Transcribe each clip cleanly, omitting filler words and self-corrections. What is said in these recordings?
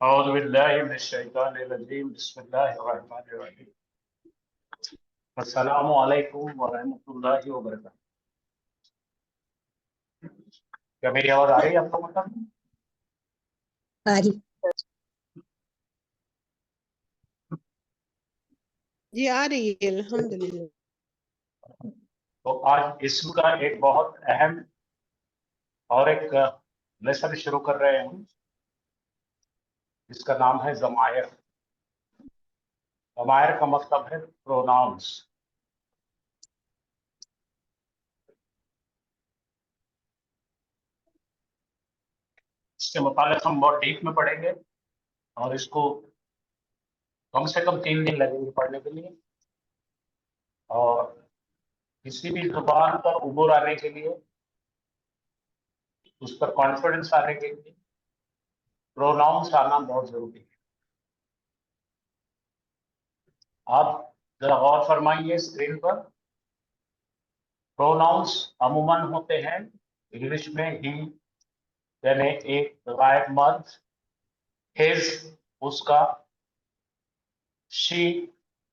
औज़ु बिल्लाहि मिनश्शैतानिर्रजीम बिस्मिल्लाहिर्रहमानिर्रहीम। अस्सलामु अलैकुम व रहमतुल्लाहि व बरकातहू। क्या मेरी आवाज़ आ रही है आपको? मतलब आ रही जी, आ रही है अल्हम्दुलिल्लाह। तो आज इस्म का एक बहुत अहम और एक लेसन शुरू कर रहे हैं। इसका नाम है ज़मायर। ज़मायर का मतलब है प्रोनाउंस। इसके मुताबिक हम बहुत डीप में पढ़ेंगे और इसको कम से कम 3 दिन लगेंगे पढ़ने के लिए। और किसी भी जुबान पर उबूर आने के लिए, उस पर कॉन्फिडेंस आने के लिए प्रोनाउंस आना बहुत जरूरी है। आप जरा गौर फरमाइए स्क्रीन पर। प्रोनाउंस अमूमन होते हैं इंग्लिश में ही, यानी एक गायब मर्द, हिज उसका, शी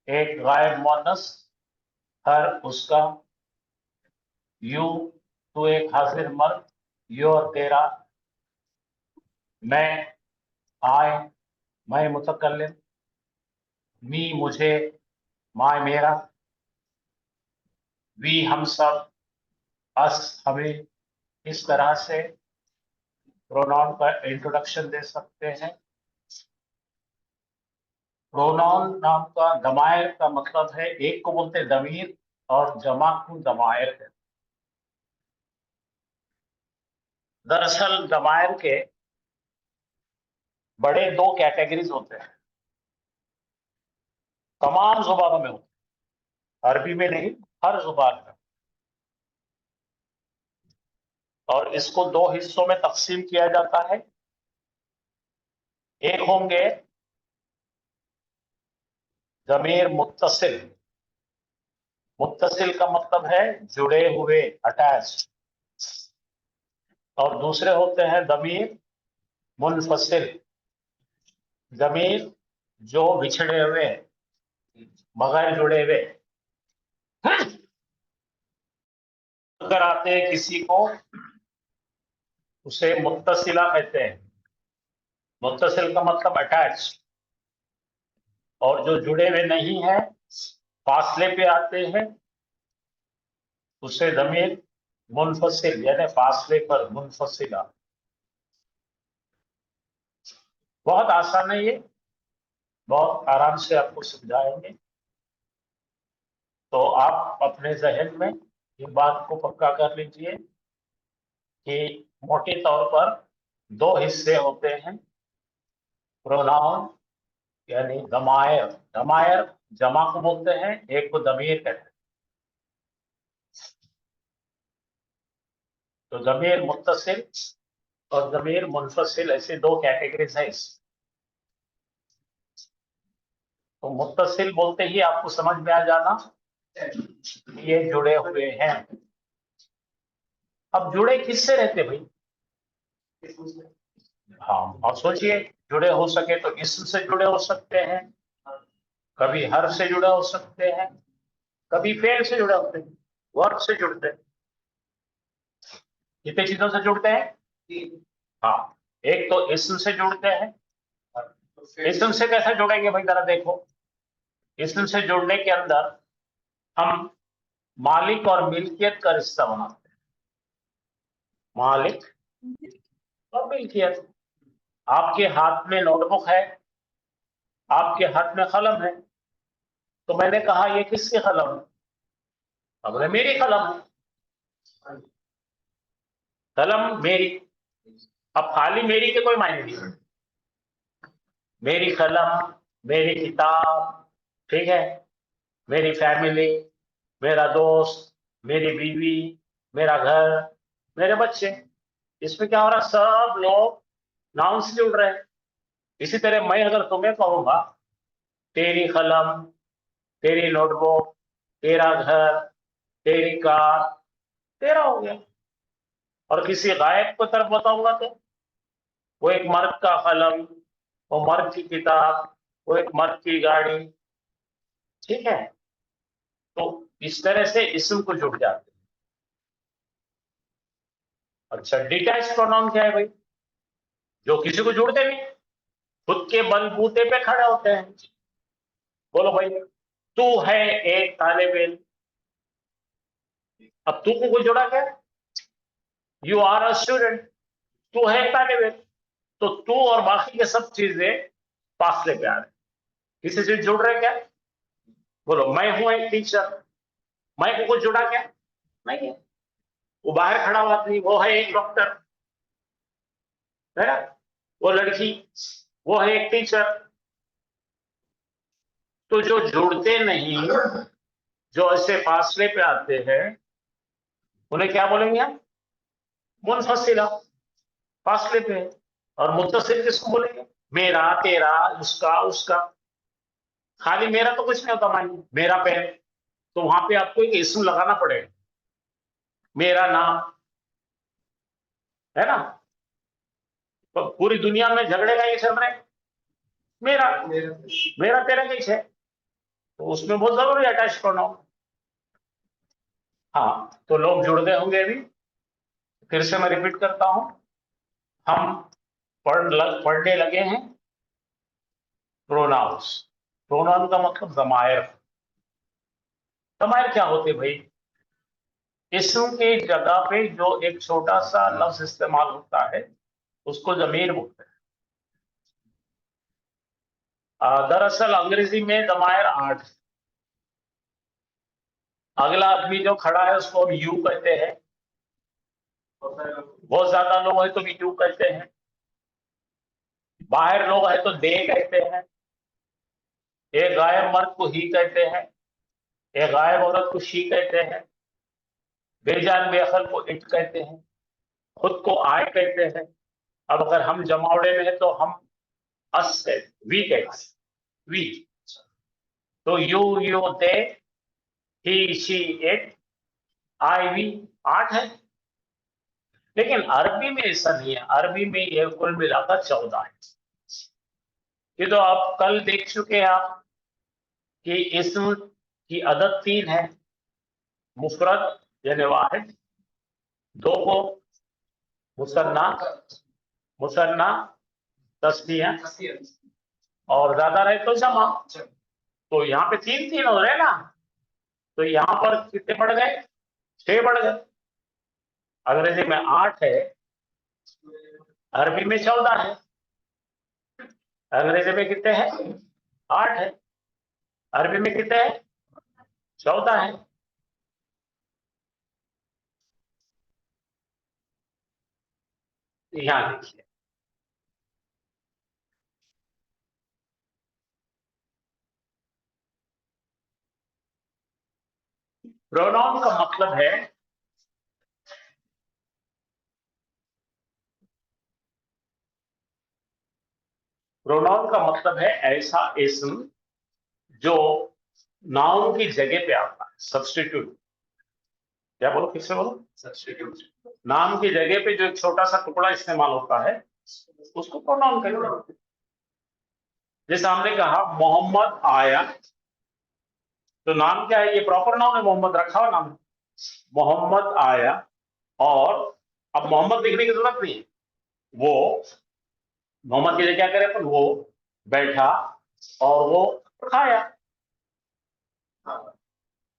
एक गायब मुअन्नस, हर उसका, यू तो एक हाजिर मर्द, योर तेरा, मैं आए मैं मुतकल्लिम, मी मुझे, माय मेरा, वी हम सब, अस हमें। इस तरह से प्रोनाउन का इंट्रोडक्शन दे सकते हैं। प्रोनाउन नाम का दमायर का मतलब है, एक को बोलते हैं दमीर और जमा को दमायर है। दरअसल दमायर के बड़े 2 कैटेगरीज होते हैं, तमाम जुबानों में होते हैं, अरबी में नहीं, हर जुबान में। और इसको 2 हिस्सों में तकसीम किया जाता है। एक होंगे ज़मीर मुत्तसिल। मुत्तसिल का मतलब है जुड़े हुए, अटैच। और दूसरे होते हैं ज़मीर मुनफसिल, ज़मीर जो बिछड़े हुए, बगैर जुड़े हुए। अगर आते हैं किसी को, उसे मुत्तसिला कहते हैं। मुत्तसिल का मतलब अटैच। और जो जुड़े हुए नहीं है, फासले पे आते हैं, उसे ज़मीर मुनफसिल यानी फासले पर, मुनफसिला। बहुत आसान है ये, बहुत आराम से आपको समझाएंगे। तो आप अपने जहन में ये बात को पक्का कर लीजिए कि मोटे तौर पर 2 हिस्से होते हैं प्रोनाउन, यानी दमायर। दमायर जमा को बोलते हैं, एक को दमीर कहते हैं। तो ज़मीर मुत्तसिल और ज़मीर मुनफसिल, ऐसे 2 कैटेगरीज है। तो मुत्तसिल बोलते ही आपको समझ में आ जाना ये जुड़े हुए हैं। अब जुड़े किससे रहते भाई? हाँ, और सोचिए, जुड़े हो सके तो इसम से जुड़े हो सकते हैं, कभी हर से जुड़े हो सकते हैं, कभी फेल से जुड़े होते हैं, वर्ब से जुड़ते हैं। कितने चीजों से जुड़ते हैं? हाँ, एक तो इसम से जुड़ते हैं। इसम से कैसे जुड़ेंगे भाई, जरा देखो। इसम से जुड़ने के अंदर हम मालिक और मिल्कियत का रिश्ता बनाते हैं। मालिक और मिल्कियत। आपके हाथ में नोटबुक है, आपके हाथ में कलम है, तो मैंने कहा ये किसकी कलम है? अब मेरी कलम है, कलम मेरी। अब खाली मेरी के कोई मायने नहीं। मेरी कलम, मेरी किताब, ठीक है, मेरी फैमिली, मेरा दोस्त, मेरी बीवी, मेरा घर, मेरे बच्चे। इसमें क्या हो रहा है? सब लोग नाउन से जुड़ रहे हैं। इसी तरह मैं अगर तुम्हें कहूंगा तेरी कलम, तेरी नोटबुक, तेरा घर, तेरी कार, तेरा हो गया। और किसी गायब को तरफ बताऊंगा तो वो एक मर्द का कलम, वो मर्द की किताब, वो एक मर्द की गाड़ी, ठीक है। तो इस तरह से इसम को जुड़ जाते हैं। अच्छा, डिटैच प्रोनाउन क्या है भाई? जो किसी को जुड़ते नहीं, खुद के बलबूते पे खड़े होते हैं। बोलो भाई, तू है एक तालिब इल्म। अब तू को कोई जुड़ा क्या? यू आर अ स्टूडेंट, तू है एक तालिब इल्म। तो तू और बाकी के सब चीजें फासले पे आ रहे, किसी से जुड़ रहे क्या? बोलो, मैं हूं एक टीचर, मैं को कुछ जुड़ा क्या? नहीं है। वो बाहर खड़ा हुआ आदमी, वो है एक डॉक्टर, है ना? वो लड़की, वो है एक टीचर। तो जो जुड़ते नहीं, जो ऐसे फासले पे आते हैं, उन्हें क्या बोलेंगे हम? मुनफसिला, फासले पे है। और मुत्तसिल किसको बोलेंगे? मेरा, तेरा, उसका, उसका। खाली मेरा तो कुछ नहीं होता, मान मेरा पेन, तो वहां पे आपको एक इस्म लगाना पड़ेगा, मेरा नाम, है ना? तो पूरी दुनिया में झगड़े नहीं चल रहे, मेरा मेरा तेरा कैसे है, तो उसमें बहुत जरूरी अटैच प्रोनाउन। हाँ, तो लोग जुड़ गए होंगे अभी। फिर से मैं रिपीट करता हूं, हम पढ़ने लगे हैं प्रोनाउंस। प्रोनाउन का मतलब ज़मायर। ज़मायर क्या होते भाई? इसम की जगह पे जो एक छोटा सा लफ्ज इस्तेमाल होता है, उसको ज़मीर बोलते हैं। दरअसल अंग्रेजी में ज़मायर 8। अगला आदमी जो खड़ा है उसको हम यू कहते हैं, बहुत ज्यादा लोग है तो भी यू कहते हैं, बाहर लोग है तो दे कहते हैं, एक गायब मर्द को ही कहते हैं, एक गायब औरत को शी कहते हैं, बेजान बेअकल को इट कहते हैं, खुद को आय कहते हैं। अब अगर हम जमावड़े में है तो हम अस कहते, वी कहते हैं, वी। तो you, you, they, he, she, it, I, we, 8 है। लेकिन अरबी में ऐसा नहीं है, अरबी में ये कुल मिलाकर 14 है। ये तो आप कल देख चुके हैं आप कि इस्म की अदद 3 है, मुफरद यानी वाहिद, 2 को मुसन्ना, मुसन्ना, तस्निया, और ज्यादा रहे तो जमा। तो यहाँ पे 3 हो रहे हैं ना, तो यहाँ पर कितने बढ़ गए? 6 बढ़ गए। अंग्रेजी में 8 है, अरबी में 14 है। अंग्रेजी में कितने हैं? 8 है, अरबी में कितने हैं? 14 है। यहाँ देखिए, प्रोनाउन का मतलब है प्रोनाउन का मतलब है ऐसा इस्म जो नाउन की जगह पे आता है, सब्स्टिट्यूट। क्या बोलो, किससे बोलो? सब्स्टिट्यूट। नाम की जगह पे जो एक छोटा सा टुकड़ा इस्तेमाल होता है, उसको प्रोनाउन कहते हैं। जैसे हमने कहा मोहम्मद आया, तो नाम क्या है? ये प्रॉपर नाउन है, मोहम्मद रखा हुआ नाम है, मोहम्मद आया। और अब मोहम्मद लिखने की जरूरत नहीं है, वो मोहम्मद के लिए क्या करे अपन? वो बैठा और वो खाया,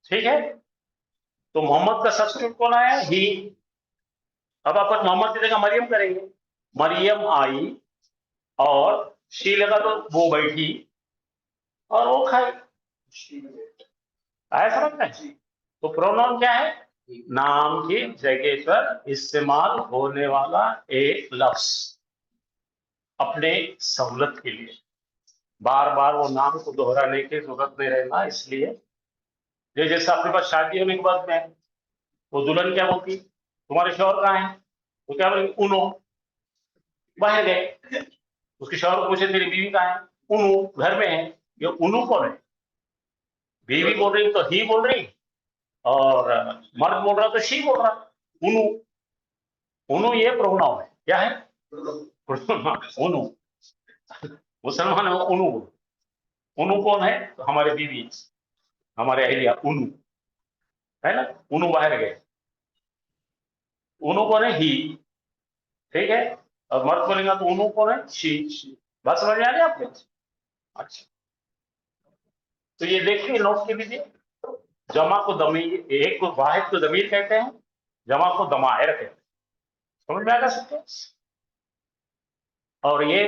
ठीक है। तो मोहम्मद का सब्स्टिट्यूट कौन आया? ही। अब अपन मोहम्मद की जगह मरियम करेंगे, मरियम आई, और शी लगा तो वो बैठी और वो खाई। आया समझ में? तो प्रोनाउन क्या है? नाम की जगह पर इस्तेमाल होने वाला एक लफ्ज, अपने सहूलत के लिए। बार बार वो नाम को दोहराने की जरूरत नहीं रहना, इसलिए ये जैसे आपके पास शादी होने के बाद में वो दुल्हन क्या बोलती? तुम्हारे शौहर कहाँ है? तो क्या बोलेंगे? उनो, बाहर गए। उसके शौहर को पूछे तेरी बीवी कहाँ है? उनु, घर में है। ये उनु कौन है? बीवी बोल रही तो ही बोल रही, और मर्द बोल रहा तो शी बोल रहा। उनु, उनु ये प्रोनाउन है। क्या है? प्रोनाउन उनु। मुसलमान है उनु। उनु कौन है? तो हमारे बीवी, हमारे अहिल्या उनु है ना। उनु बाहर गए। उनु कौन है? ही। ठीक है। और मर्द बोलेगा तो उनु कौन है? शी। बात समझ में आ रही है आपको? अच्छा, तो ये देखिए, नोट के लीजिए। जमा को दमीर, एक को वाहिद को दमीर कहते हैं, जमा को दमायर कहते हैं। समझ में आएगा सबको? और ये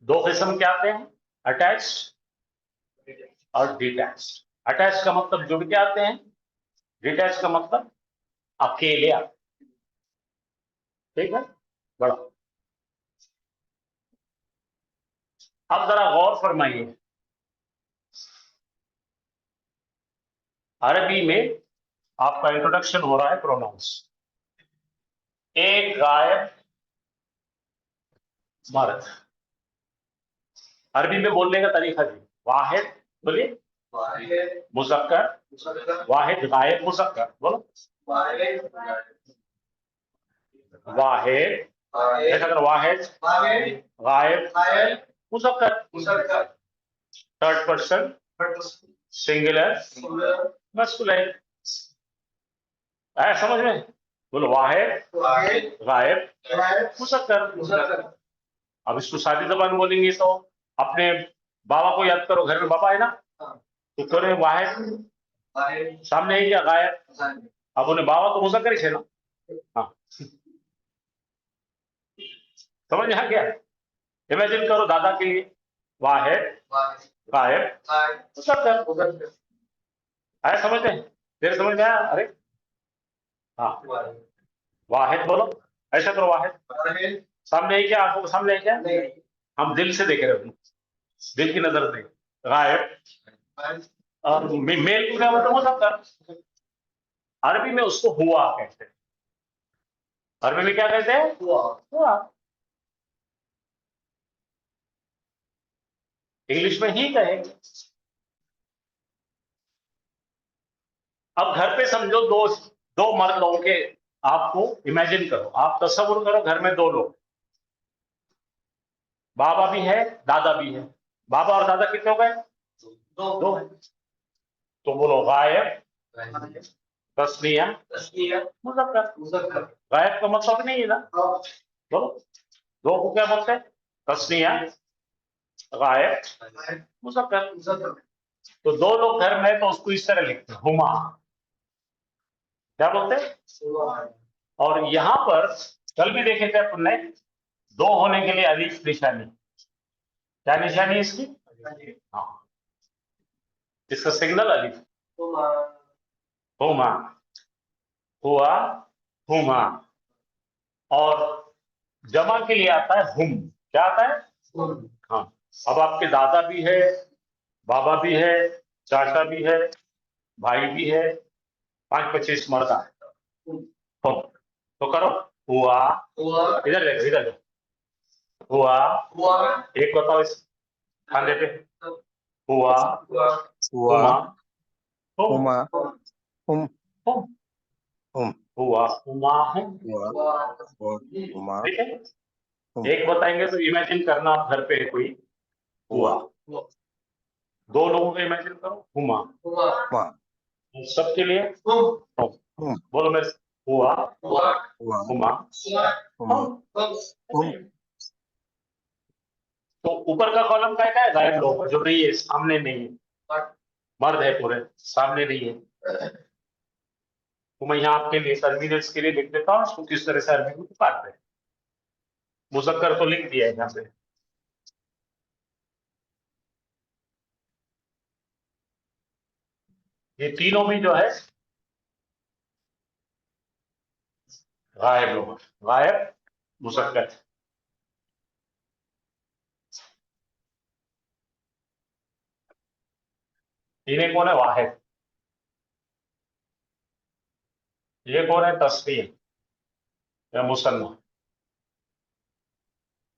दो किस्म के आते हैं, अटैच्ड और डिटैच्ड। अटैच का मतलब जुड़ के आते हैं, डिटैच का मतलब अकेले आते हैं। ठीक है, बड़ा। अब जरा गौर फरमाइए, अरबी में आपका इंट्रोडक्शन हो रहा है प्रोनाउंस। एक गायब मर्द, अरबी में बोलने का तरीका जी, वाहिद बोलिए, मुज़क्कर, वाहिद गायब मुज़क्कर, बोलो वाहिद, ऐसा करो, वाहिद गायब मुज़क्कर, थर्ड पर्सन सिंगुलर मस्कुलाइन। आया समझ में? बोलो वाहिद गायब मुज़क्कर। अब इसको सादी जबान बोलेंगे तो अपने बाबा को याद करो, घर में बाबा है ना, तो कौन है? वाहिद। सामने है क्या? गायब। अब उन्हें बाबा तो मुज़क्कर ही है ना। हाँ, समझ में आ गया? इमेजिन करो दादा के लिए, वाहिद गायब मुज़क्कर। आया समझ में? देर समझ में आया? अरे हाँ, वाहिद बोलो, ऐसा करो, वाहिद। सामने है क्या? आंखों के सामने है क्या? हम दिल से देख रहे हो, दिल की नजर से। गायब और मेल को क्या मतलब? मुज़क्कर। अरबी में उसको हुआ कहते हैं। अरबी में क्या कहते हैं? हुआ। इंग्लिश में ही कहेंगे। अब घर पे समझो दो मर्द लोगों के, आपको इमेजिन करो, आप तस्वीर करो, घर में दो लोग, बाबा भी है दादा भी है। बाबा और दादा कितने हो गए? दो है। तो बोलो गायब तस्निया मुज़क्कर। गायब का मतलब नहीं है ना, बोलो दो को क्या बोलते हैं? तस्निया गायब मुज़क्कर। तो दो लोग घर में, तो उसको इस तरह लिखते हैं, हुमा। क्या बोलते हैं? और यहां पर कल भी देखे थे अपन ने, दो होने के लिए अलिफ निशानी। क्या निशानी है इसकी? हाँ, इसका सिग्नल अलिफ। हुमा, हुआ, हुमा। और जमा के लिए आता है हुम। क्या आता है? हाँ। अब आपके दादा भी है, बाबा भी है, चाचा भी है, भाई भी है, 5-25 मर्द है। तो करो, हुआ, इधर देखो, इधर देखो, हुआ, एक बताओ इस खाने पे, हुआ, हुमा, हुमा, हुम, हुम, हुम, हुआ, हुमा, हुम। हुमा, ठीक है, हुम। एक बताएंगे तो इमेजिन करना आप घर पे है कोई, हुआ। दो लोगों को इमेजिन करो, हुमा। हुमा, सबके लिए हुम। हुम, बोलो मेरे, हुआ, हुआ, हुमा, हुम, हुम। तो ऊपर का कॉलम क्या है? गायब लोग, जो नहीं है, सामने नहीं है, मर्द है पूरे, सामने नहीं है। तो मैं यहाँ आपके लिए कन्वीनियंस के लिए लिख देता हूँ इसको किस तरह से अरबी में पुकारते हैं। मुज़क्कर तो लिख दिया है यहाँ पे। ये तीनों भी जो है गायब लोग, गायब मुज़क्कर। इन्हें कौन है? वाहिद। ये कौन है? तस्नीह या मुसन्ना।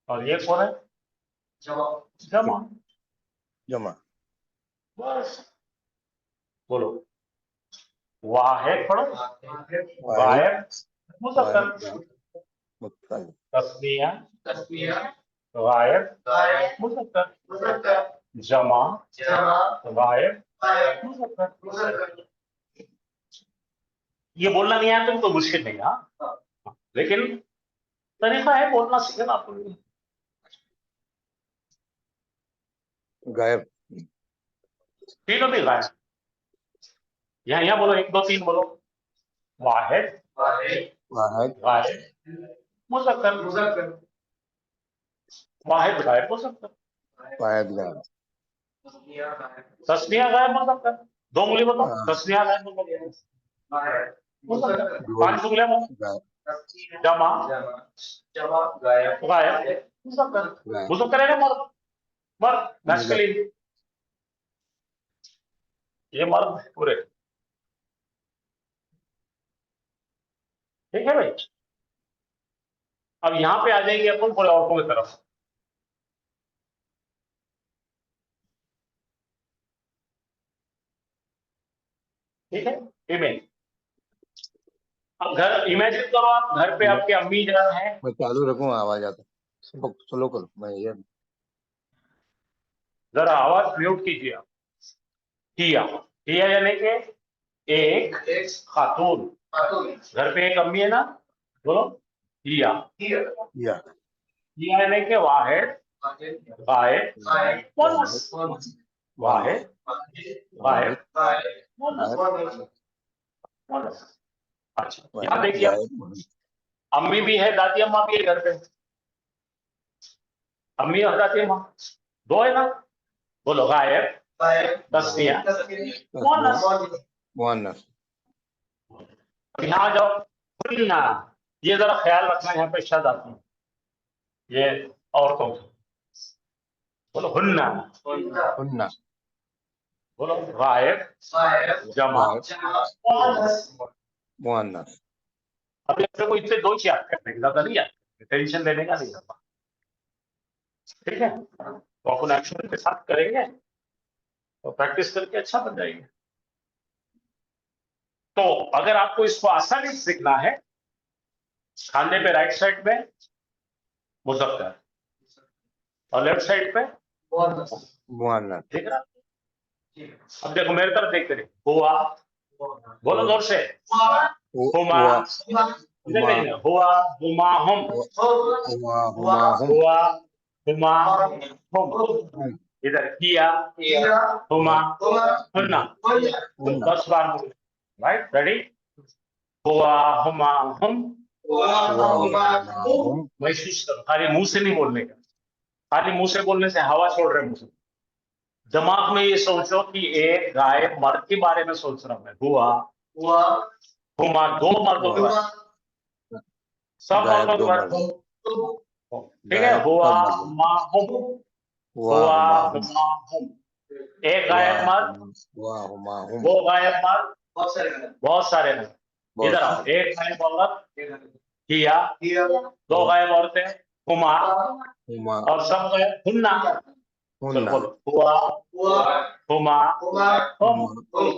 और ये कौन है? जमा। जमा, बस बोलो, वाहिद पढ़ो, वाहिद, गायब मुज़क्कर, वाहिद, मुत्तल, तस्नीह गायब मुज़क्कर, जमा गायब मुज़क्कर। ये बोलना नहीं आया तो मुश्किल नहीं, हाँ, लेकिन तरीका है बोलना सीखना आपको। गायब, तीनों भी गायब। यहाँ बोलो, 1 2 3 बोलो। वाहिद वाहिद, गायब मुज़क्कर, वाहिद गायब मुज़क्कर, वाहिद गायब, तस्निया गायब मुज़क्कर। 2 उंगली बताओ, हाँ। तस्निया गायब मुज़क्कर, 5 उंगलियां बताओ। गायब, जमा गायब मुज़क्कर, गायब, मुज़क्कर है ना, मर्द मैस्कुलिन, ये मर्द है पूरे। ठीक है भाई। अब यहाँ पे आ जाएंगे अपन पूरे औरतों की तरफ। ठीक है, फीमेल। अब घर इमेजिन करो, आप घर पे आपके अम्मी जान है। मैं चालू रखूँ, आवाज आता, स्लो करो, मैं ये जरा आवाज म्यूट कीजिए आप। किया यानी कि एक खातून, घर पे एक अम्मी है ना, बोलो किया या यानी कि वाहिद गायब मुअन्नस, वाहिद गायब मुअन्नस। अच्छा, यहाँ देखिए, गायब, अम्मी भी है, दादी अम्मा भी है घर पे। अम्मी और दादी अम्मा 2 है ना, बोलो गायब तस्निया मुअन्नस। मुअन्नस, यहाँ जाओ, हुन्ना, ये जरा ख्याल रखना, यहाँ पे शद आती है, ये औरतों की। बोलो हुन्ना, हुन्ना, बोलो गायब जमा मुअन्नस। मुअन्नस, अब अपने को इतने 2 याद करने की, ज्यादा नहीं याद, टेंशन लेने का नहीं होता। ठीक है, तो अपन एक्शन के साथ करेंगे तो प्रैक्टिस करके अच्छा बन जाएंगे। तो अगर आपको इसको आसानी से सीखना है, खाने पे राइट साइड पे मुज़क्कर और लेफ्ट साइड पे मुअन्नस, ठीक है। अब देखो मेरी तरफ देख कर, हुआ, बोलो जोर से, हुमा, इधर देखना, हुआ हुमा हम, हुआ, हुमा, हुम, हुआ हुमा हम, इधर किया हुमा हुन्ना, हुन्ना, 10 बार बोलो। राइट, रेडी, हुआ हुमा हम। हुआ, हुमा, हुम, महसूस करो, खाली मुंह से नहीं बोलने का, खाली मुंह से बोलने से हवा छोड़ रहे मुंह से। दिमाग में ये सोचो कि एक गाय मर्द के बारे में सोच रहा हूं मैं, हुआ हुमा 2 मर्दों के बारे में, सब गायब मर्दों के 2 बारे मर्द, में। ठीक है, गायब हुआ सब मर्द, हुमा हम, हुआ, हुआ हुमा, हुम, हुमा हम, एक हुआ, गायब मर्द, हुआ, हुमा, हुम, 2 गायब मर्द, बहुत सारे नहीं। बहुत इधर आओ, सारे, एक गायब औरत किया, 2 गायब औरतें हुमा, हुमा, और सब गायब हुन्ना। चलो हुन्ना, बोलो, हुआ हुमा हम, हुम,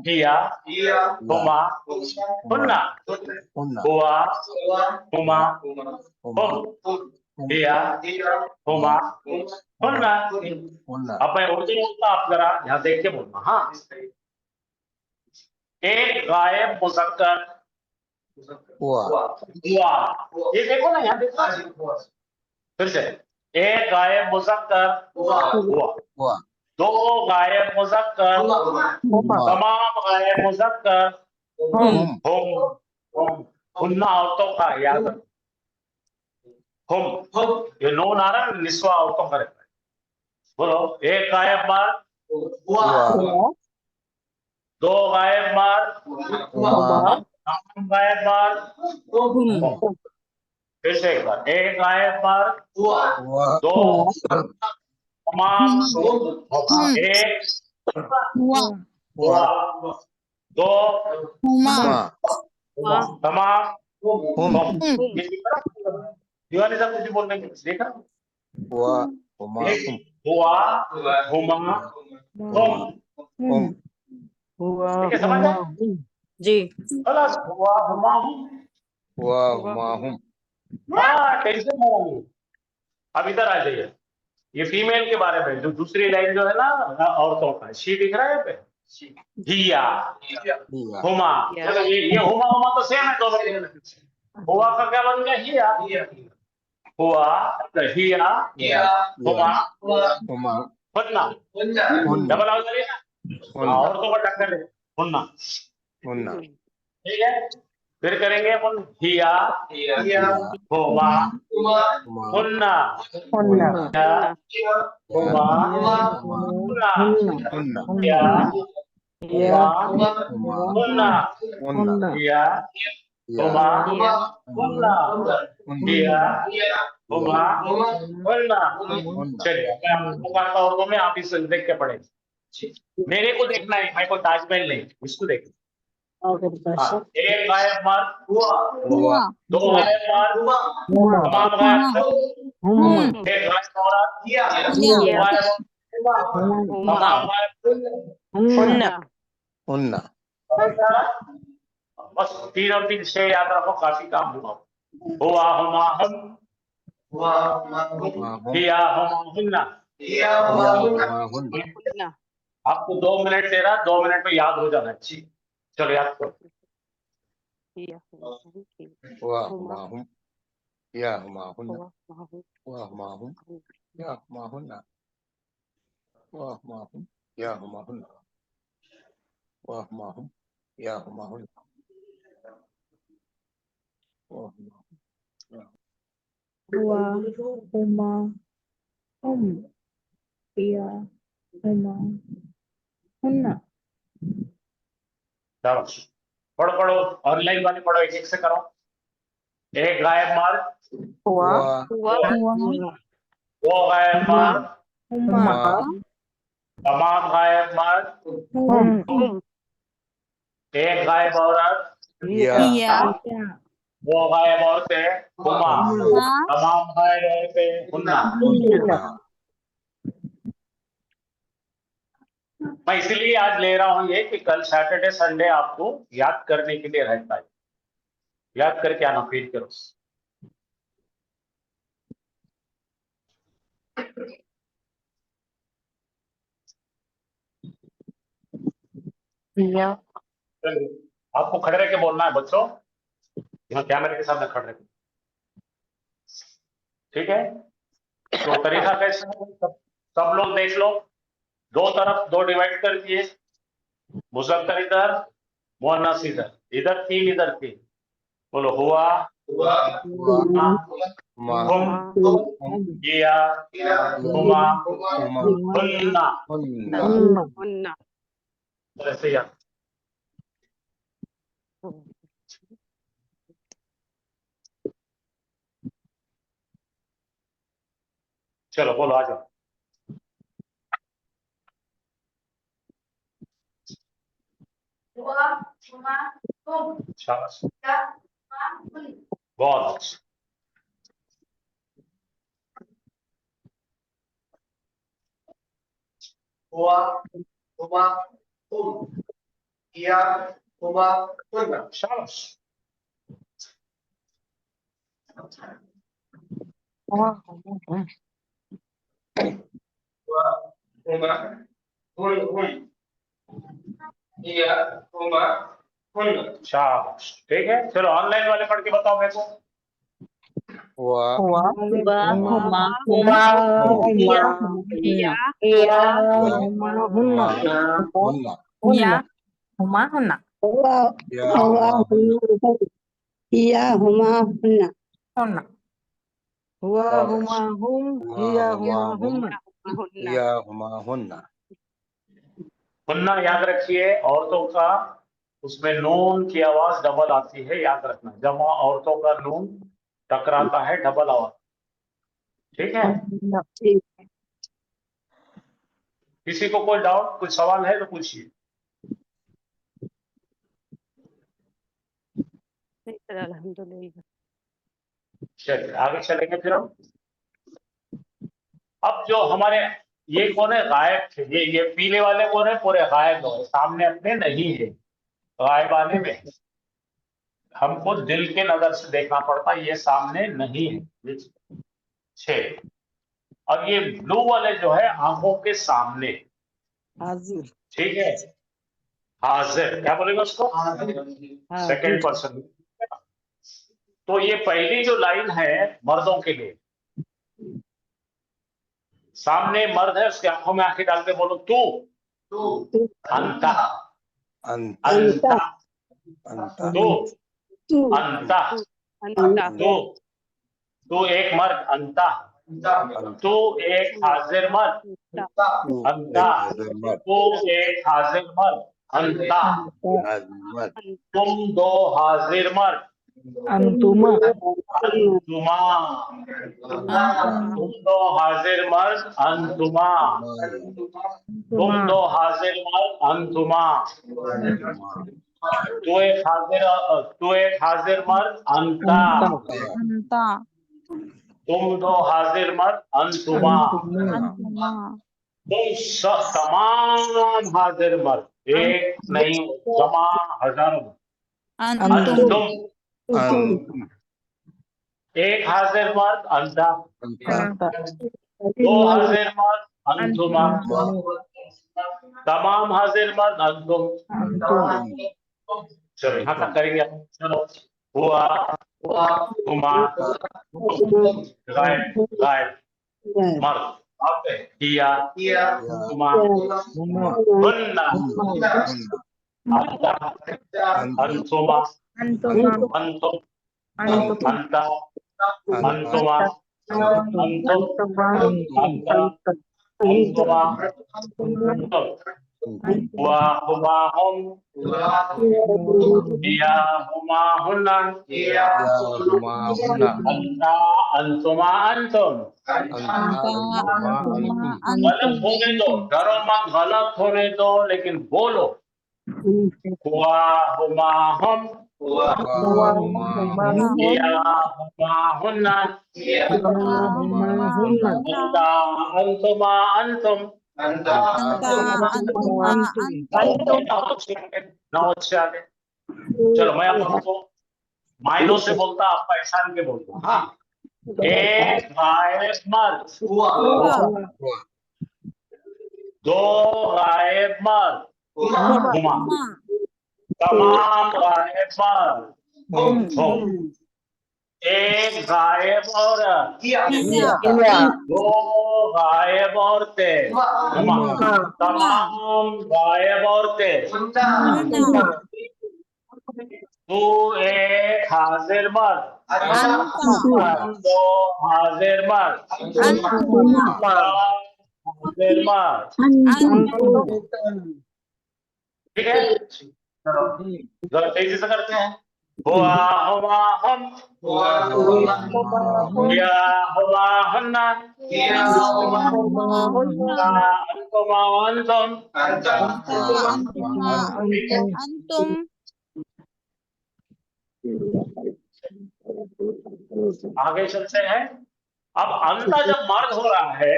किया हुमा हुन्ना, हुन्ना, हुआ हुमा हुमा, हम, हुम, किया हुमा हुन्ना। हुन्ना, अब मैं उर्दू बोलता, आप जरा यहाँ देख के बोलना। हाँ, एक गायब मुज़क्कर हुआ, हुआ, ये देखो ना, यहाँ देखो फिर से, एक गायब मुज़क्कर हुआ, हुआ, 2 गायब मुज़क्कर, हुमा, तमाम गायब मुज़क्कर हुम, हम, हुन्ना औरतों का, याद रखो। हम, ये नून आ रहा है, निस्वा औरतों का रहता है। बोलो, एक गायब मर्द, हुआ, 2 गायब मर्द, हुमा, तमाम गायब मर्द। फिर से एक बार, एक गायब मर्द, हुआ, 2 तमाम, एक हुआ, 2 हुमा, तमाम हुम, हम। ये दीवानी साहब कुछ बोलने के देखा, हुआ, हुमा, एक हुम, हुआ हुमा हम, हुम, ठीक है, समझ आए? जी खलास, हुआ हुमा हम। हुआ, हुमा, हुम, हाँ, टेंशन ना लो। अब इधर आ जाइए, ये फीमेल के बारे में जो दूसरी लाइन जो है ना औरतों का, शी दिख रहा है यहाँ पे, हिया, हिया हुमा। चलो ये हुमा हुमा तो सेम है दोनों के। हुआ का क्या बन गया? हिया। हुआ, हिया, हुमा, हुमा हुन्ना। हुन्ना डबल आउट करिए ना, हुन्ना औरतों का टक्कर है, हुन्ना। हुन्ना ठीक है, फिर करेंगे अपन हिया, हिया हुमा, हुमा हुन्ना, हुन्ना हिया, हुमा, हुन्ना, हुन्ना हिया, हुमा, हुमा हुन्ना, हुन्ना हिया, हिया हुमा, हुमा हुन्ना, हिया, हुमा, हुन्ना। हुन्ना चलिए मैं आपको बताता हूँ, में आप इसे देख के पढ़ेंगे। मेरे को देखना है, मेरे को ताजमहल नहीं, इसको देखना। हाँ, एक गायब मार, हुआ दो गायब मार, तमाम गायब मार, एक गायब औरत, दो गायब औरत, तमाम गायब। हुन्ना बस 3 और 3 6 याद रखो, काफी काम हुआ। हुआ, हुमा, हम, हुमा हुम हिया, हुमा, हुन्ना। हिया हुमा हुन्ना आपको 2 मिनट दे रहा, 2 मिनट में याद हो जाना चाहिए। चलो याद करो। हुआ हुमा हुम हिया हुमा हुन्ना हुआ हुमा हुम हिया हुमा हुन्ना हुआ हुमा हुम हिया हुमा हुन्ना हुआ हुमा हुम हिया हुमा हुन्ना हुआ हुमा हुआ हुमा हुम हिया हुमा हुन्ना। चलो पढ़ो पढ़ो, ऑनलाइन वाले पढ़ो, एक एक से करो। एक गायब मार, हुआ दो गायब मार, हुमा तमाम गायब मार, एक गायब औरत, हिया दो गायब औरतें, हुमा, तमाम गायब औरतें, हुन्ना। हुन्ना मैं इसलिए आज ले रहा हूं ये कि कल सैटरडे संडे आपको याद करने के लिए रहता है, याद करके आना, फील करो। चलिए, आपको खड़े रह के बोलना है बच्चों, यहाँ कैमरे के सामने खड़े रह के, ठीक है? तो तरीका कैसे है? सब लोग देख लो, दो तरफ दो डिवाइड कर दिए, मुजक्कर इधर, मुअन्नस इधर, इधर 3 इधर 3। बोलो हुआ, हुआ हुमा, हुमा हुम, हिया, हुमा, हुमा हुन्ना। हुन्ना ऐसे याद। चलो बोलो, आ जाओ। शाबाश, बहुत अच्छा। हुआ हुमा हुम हिया हुमा हुन्ना। शाबाश, हुआ हुमा हुम हिया हुमा हुन्ना। शाबाश, ठीक है। चलो ऑनलाइन वाले पढ़ के बताओ मेरे को। हुआ हुमा हिया हुमा हुन्ना हुआ हुआ हिया हुमा हुन्ना हिया हुमा हुन्ना। हुआ बहुत हुमा अच्छा। हुम हुआ हिया हुमा हुमा हुम हुम हिया हुमा हुन्ना हुन्ना याद रखिए, औरतों का उसमें नून की आवाज डबल आती है, याद रखना। जब औरतों का नून टकराता है, डबल आवाज, ठीक है? किसी को कोई डाउट, कोई सवाल है तो पूछिए। अल्हम्दुलिल्लाह। चलिए आगे चलेंगे फिर हम। अब जो हमारे ये कौन है? गायब थे। ये पीले वाले कौन है? पूरे गायब हो, सामने अपने नहीं है, गायबाने में है। हमको दिल के नजर से देखना पड़ता, ये सामने नहीं है। 6 और ये ब्लू वाले जो है आंखों के सामने, हाजिर ठीक है। हाजिर क्या बोलेगा उसको? Second person. तो ये पहली जो लाइन है मर्दों के लिए, सामने मर्द है, उसकी आंखों में आंखें डाल के बोलो तू, अंता, अंता अंता, अंता तू, तू अंता, अंता तू, तू एक मर्द, अंता, तू एक हाजिर मर्द, तू अंता, हाजिर मर्द तू एक हाजिर मर्द, अंता, हाजिर मर्द तुम दो हाजिर मर्द, अंतुमा अंतुमा, तुम दो हाजिर मर्द, अंतुमा, तुम दो हाजिर मर्द, अंतुमा, तू एक हाजिर मर्द, अंता, अंता तुम दो हाजिर मर्द, अंतुमा, अंतुमा तुम तमाम हाजिर मर्द, एक नहीं जमा हजारों, अंतुम अंतुम, एक हाजिर मर्द, अंता, अंता दो हाजिर मर्द, अंतुमा, तमाम हाजिर मर्द, अंतुम। चलो यहाँ तक करेंगे हम। चलो, हुआ, हुमा, गायब, गायब, मर्द, अब किया, हुमा, हुन्ना, अंता, अंतुमा, अंतुमा अंतुम, अंतुम अंता, अंतुमा, अंतुम, अंता, अंतुमा, अंतुम, हुआ, हुमा, हम, किया, हुमा, हुन्ना, या हुमा हुन्ना अंता, अंतुमा, अंतुम। गलत होने दो, डरो मत, गलत होने दो, लेकिन बोलो। हुआ, हुमा, हम, किया, हुमा, हुन्ना, अंता, अंतुमा, अंतुम। नाउ अच्छे आगे। चलो मैं अब हमको मायनों से बोलता, आप पहचान के बोलता। हाँ, एक गायब मर्द, दो गायब मर्द, हुमा, तमाम गायब मर्द, हुम, एक गायब औरत, दो गायब औरतें, हुमा, तमाम गायब औरतें, तू एक हाजिर मर्द, दो हाजिर मर्द, हाजिर मर्द, ठीक है। चलो जरा तेजी से करते हैं। हुआ, हुआ, हम, किया, हुआ, हन्ना, अंतुमा, अंतुम। अंतुम आगे चलते हैं। अब अंता जब मर्द हो रहा है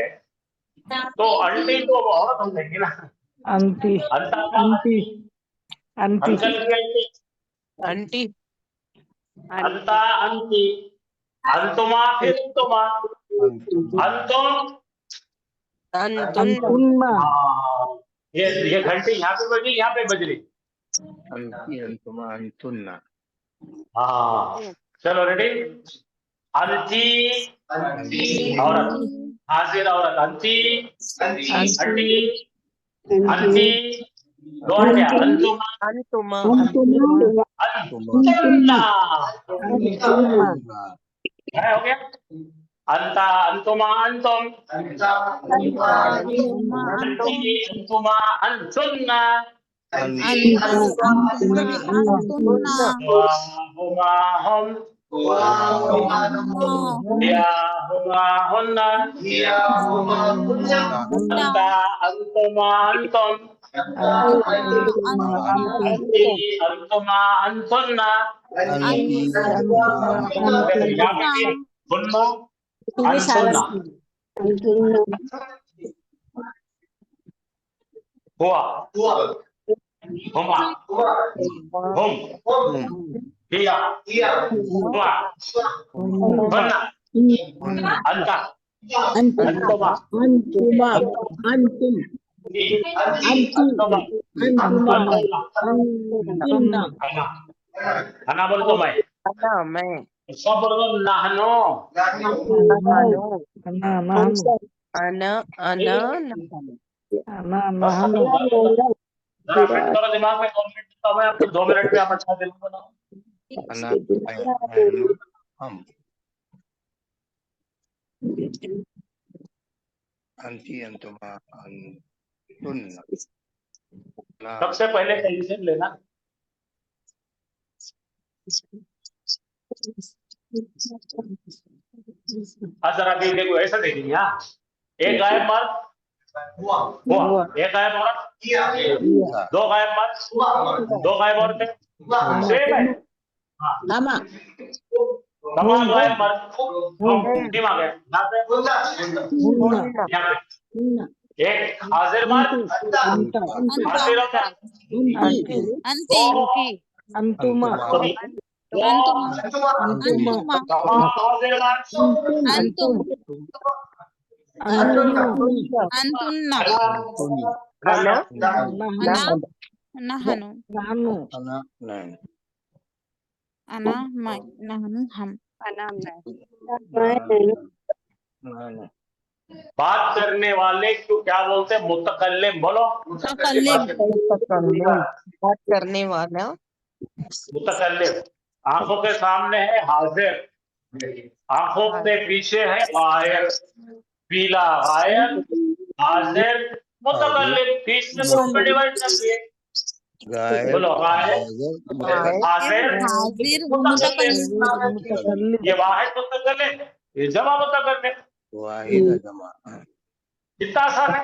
तो अंटी तो औरत हो जाएगी ना। अंती अंता का अंटी, अंती अंकल की अंटी, आंटी अंता, अंटी, अंतुमा, फिर अंतुमा, अंतुम। अंतुन्मा हाँ, ये घंटी यहाँ पे बजी, यहाँ पे बज रही। अंती अंतुमा अंतुन्ना हाँ, चलो रेडी। अंती, औरत, हाजिर औरत, अंती, अंटी, अंती, दो अंटिया, अंतुमा, अंतुमा अंतुन्ना, अंतुन्ना है हो गया। अंता, अंतुमा, अंतुम, अंती, अंतुमा, अंतुन्ना, हुआ, हुमा, हम, किया, हुआ, हुन्ना, अंता, अंतुमा, अंतुम, अंती, अंतुमा, अंतुन्ना। यहाँ पे भी सुनना, अनसुनना। हुआ, हुमा, हम, किया, हुआ, हुन्ना, अंता, अंतुमा Antuma. Antum. अंतुमा Antuma. अंतुमा Antunna. अना अना बोल तो मैं अना मैं सब बोल दो नाहनो नहानो Ana nahanu. अना अना नहानो Ana बस खत्म nahanu. जरा फिट करो दिमाग में 2 मिनट तो मैं आपको 2 मिनट में आप अच्छा दिल बनाओ अना नहनु हम अंति अंतुमा अंतुन्ना ना सबसे पहले टेंशन लेना आज जरा भी देखो ऐसा देखेंगे हाँ एक गायब मर्द हुआ एक गायब औरत दो गायब मर्द दो गायब औरतें सेम है हाँ Ama. तमाम गायब मर्द टीम आ गए यहाँ पे Hunna. यहाँ पे Hunna. एक हाजिर मर्द Anta. हाजिर औरत Anti. दो Antuma. दो Antuma. तमाम हाजिर मर्द Antum. Antunna. Antunna. अना Nahanu. Nahanu. Nahanu. अना नहन Ana मैं nahanu हम. नहन बात करने वाले को क्या बोलते हैं मुतकल्लिम बोलो मुतकल्लिम। बात करने वाला मुतकल्लिम आंखों के सामने है हाजिर आंखों के पीछे है गायब पीला गायब हाजिर मुतकल्लिम बीच में तो डिवाइड कर दिए गायब बोलो गायब हाजिर हाजिर मुतकल्लिम Mutakallim. ये वाहिद मुतकल्लिम ये जमा मुतकल्लिम वाहिद जमा कितना आसान है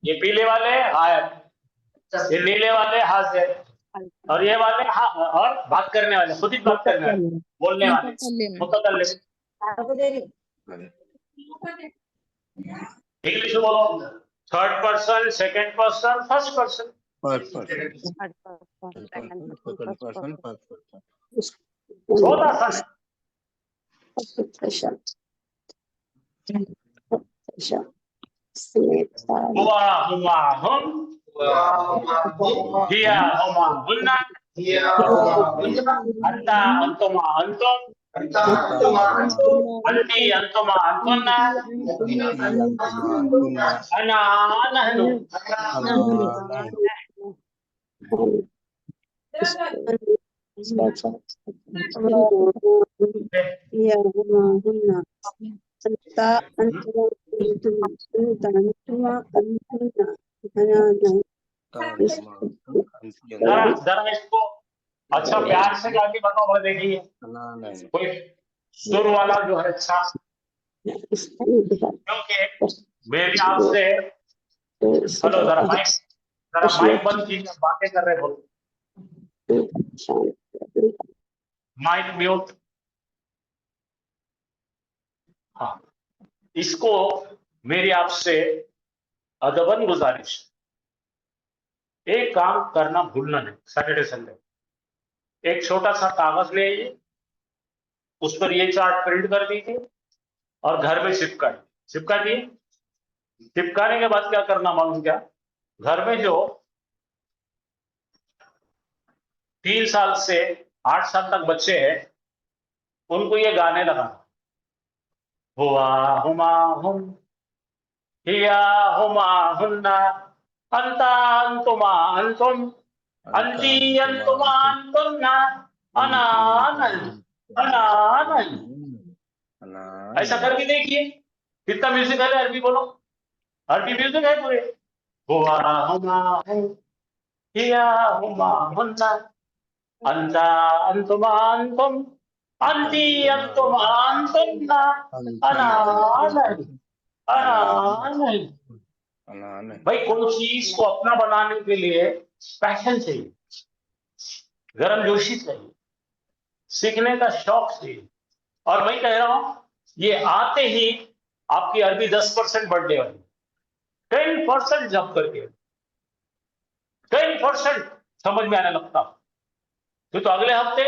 ये पीले वाले गायब ये नीले वाले हाजिर और ये वाले और बात करने वाले खुद ही बात करने वाले बोलने वाले मुतकल्लिम इंग्लिश में बोलो third person second person first person first person second person first person बहुत आसान है हुआ हुआ हम हिया हुमा हुन्ना अंता अंतुमा अंतुम अंती अंतुमा अंतुन्ना अना नहनु जरा जरा इसको अच्छा प्यार से गाके बताओ भाई देखिए कोई सुर वाला जो है अच्छा क्योंकि मेरी आपसे हेलो जरा माइक बंद कीजिए बातें कर रहे बोलो माइक म्यूट हाँ इसको मेरी आपसे अदबन गुजारिश एक काम करना भूलना नहीं सैटरडे संडे एक छोटा सा कागज ले आइए उस पर ये चार्ट प्रिंट कर दीजिए और घर में चिपका दिए चिपकाने के बाद क्या करना मालूम क्या घर में जो 3 साल से 8 साल तक बच्चे हैं उनको ये गाने लगाना हुआ हुमा हुम हिया हुमा हुन्ना अंता अंतुमा अंतुम अंती अंतुमा अंतुन्ना अना ऐसा करके देखिए कितना म्यूजिक है अरबी बोलो अरबी म्यूजिक है पूरे हुआ हुमा हुम हिया हुमा हुन्ना अंता अंतुमा अंतुम अंती अंतुमा अंतुन्ना अना भाई कोई चीज को अपना बनाने के लिए पैशन चाहिए गर्मजोशी चाहिए सीखने का शौक चाहिए और मैं कह रहा हूं ये आते ही आपकी अरबी 10% बढ़ने वाली 10% जब करके 10% समझ में आने लगता तो अगले हफ्ते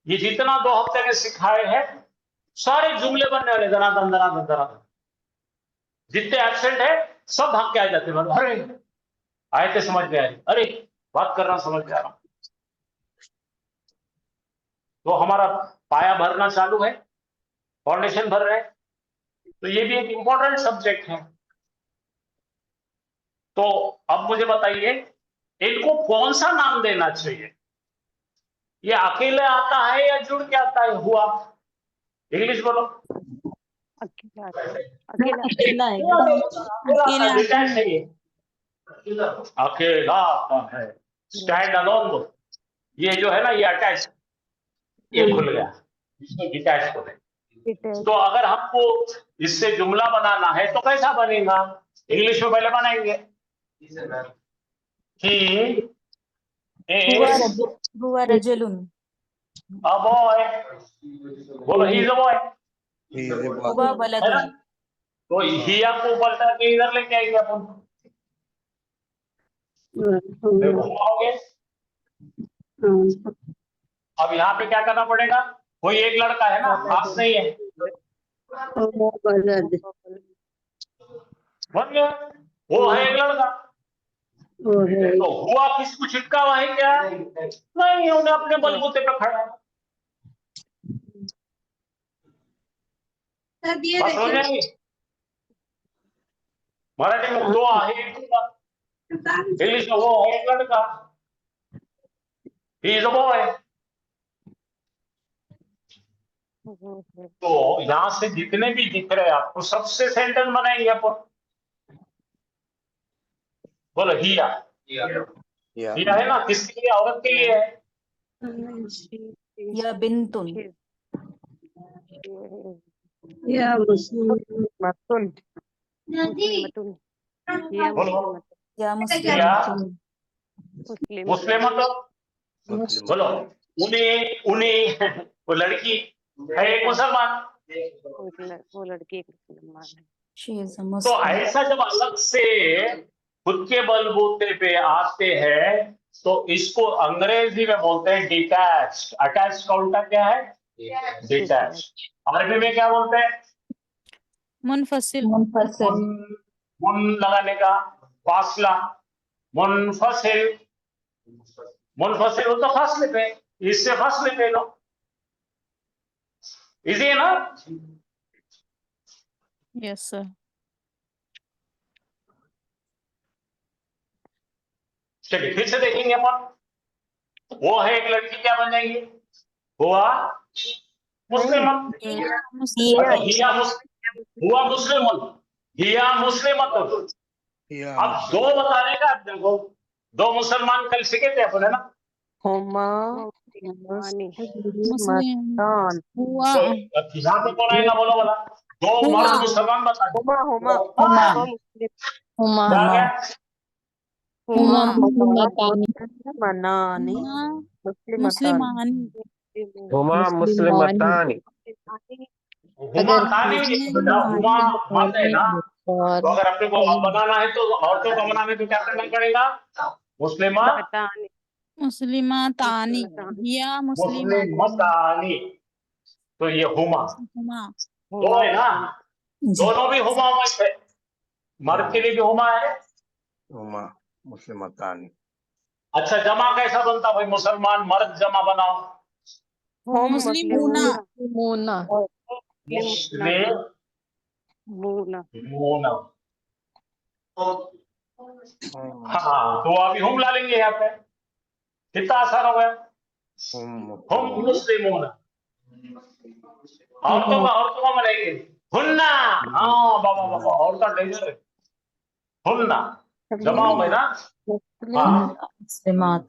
ये जितना 2 हफ्ते में सिखाए हैं सारे जुमले बनने वाले धनाधन धनाधन धनाधन। जितने एब्सेंट है सब भाग के आ जाते हैं। अरे आए थे समझ में आ रही, अरे बात कर रहा समझ में आ रहा। तो हमारा पाया भरना चालू है, फाउंडेशन भर रहे हैं। तो ये भी एक इंपॉर्टेंट सब्जेक्ट है। तो अब मुझे बताइए इनको कौन सा नाम देना चाहिए? ये अकेले आता है या जुड़ के आता है? हुआ, इंग्लिश बोलो। अकेला अकेला है। अकेला अकेले आता है। है, अकेला आता है, स्टैंड अलोन बोलो। ये जो है ना ये अटैच, ये खुल गया, इसको डिटैच बोले। तो अगर हमको इससे जुमला बनाना है तो कैसा बनेगा? इंग्लिश में पहले बनाएंगे कि हुआ रजुलुन। a boy, बोलो he is a boy, He is a boy. हुआ है ना? वलदुन। तो हिया को पलटा के इधर लेके आएंगे अपन। देखो हुआ हो गया। अब यहाँ पे क्या करना पड़ेगा? कोई एक लड़का है ना, खास नहीं है, बन गया। वो है एक लड़का। तो हुआ किसको चिटका हुआ है क्या? नहीं, उन्हें अपने बलबूते पे खड़ा है। बात समझ में आई? मराठी में दो आहे एक लड़का, इंग्लिश में वो है एक लड़का, ही इज अ बॉय। तो यहां से जितने भी दिख रहे हैं आपको सबसे सेंटेंस बनाएंगे अपन। बोलो हिया, Yeah. हिया है ना, किसके लिए? औरत के लिए है। या बिंतुन। मतुन बोलो या हिया मुस्लिम। मुस्लिम तो बोलो उन्हें उन्हें वो लड़की है एक मुसलमान। वो लड़की एक मुसलमान है। शी इज अ तो मुस्लिम। ऐसा जब अलग से खुद के बलबूते पे आते हैं तो इसको अंग्रेजी में बोलते हैं डिटैच्ड। अटैच्ड का उल्टा क्या है? डिटैच्ड। अरबी में क्या बोलते हैं? मुनफसिल। मुन लगाने का फासला, मुनफसिल। मुनफसिल हो तो फासले पे, इससे फासले पे लो। इजी है ना? Yes sir. चलिए फिर से देखेंगे अपन। वो है एक लड़की, क्या बन जाएंगी? हुआ मुस्लिम। अच्छा हिया हुआ मुस्लिम, हिया मुस्लिम। Yeah. अब दो बताने का, अब देखो दो मुसलमान कल सीखे थे अपन, है ना? हुमा मुस्लिम। मतन हुआ तो अब यहाँ पे कौन आएगा? बोलो बोला। दो हुआ। मर्द मुसलमान बता दो। हुमा हुमा हुमा। हुमा क्या क्या? हुमा मनानी मुस्लिम मुस्लिमानी। हुमा मुस्लिमतानी। हुमा तानी बेटा, हुमा मत है ना। तो अगर अपने को बनाना है तो औरतों को बनाने तो क्या करना पड़ेगा? मुस्लिमा मुस्लिमातानी। हिया मुस्लिमातानी। मुस्लिमतानी। तो ये हुमा हुमा। दो है ना, दोनों भी हुमा मत है। मर्द के लिए भी हुमा है। Huma Muslimatani. अच्छा जमा कैसा बनता भाई? मुसलमान मर्द जमा बनाओ। मुस्लिमूना। मुस्लिमूना। हाँ तो अभी हम ला लेंगे यहाँ पे। कितना आसान हो गया? हम मुस्लिमूना। औरतों का बनाएंगे हुन्ना। हाँ बाबा बाबा, औरता डेंजर है। हुन्ना जमा में ना। हाँ मुस्लिमात।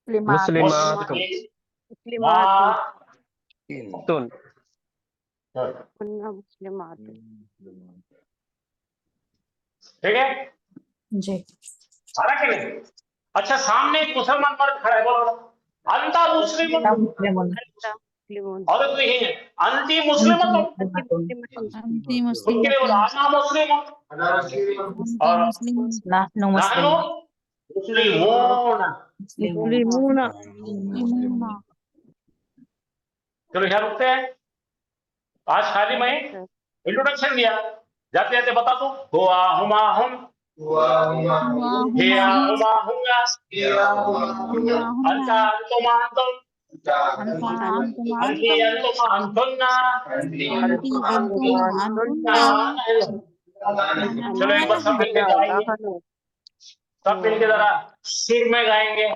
मुस्लिमात तुन। ठीक है, जी। सारा के नहीं। अच्छा सामने एक मुसलमान मर्द खड़ा है, बोलो अंता मुस्लिम। औरत नहीं है, अंती मुस्लिम। अंती मुस्लिम। उसके लिए बोलो आना मुस्लिम और नाहनु नाहनु मुस्लिमून। मुस्लिमूना। चलो यहाँ रुकते हैं। आज खाली मैं इंट्रोडक्शन दिया, जाते जाते बता दो। हुआ हुमा हम, हिया हुमा हुंगा, अंता अंतुमा अंतुम, अंती अंतुमा अंतुन्ना। चलो एक बार सब मिलके गाएंगे, सब मिलके जरा सुर में गाएंगे।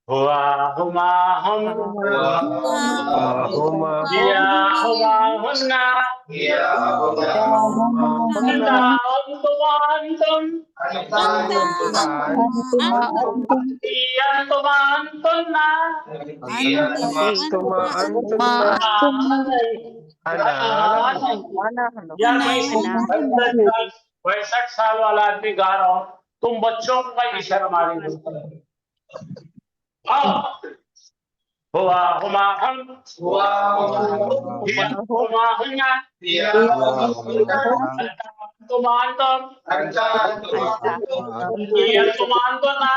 हुआ हुमा हम, हुमा हिया हुमा हुन्ना, अंता अंतुमा अंतुम, अंती अंतुमा अंतुन्ना। अंतुमा अंतुन्ना अना यार मैं 65 साल वाला आदमी गा रहा हूँ, तुम बच्चों का ही शर्म आ रही है। हुआ हुमा हम, हिया हुमा हुन्ना, अंतुमा अंतुम, अंती अंतुमा अंतुन्ना,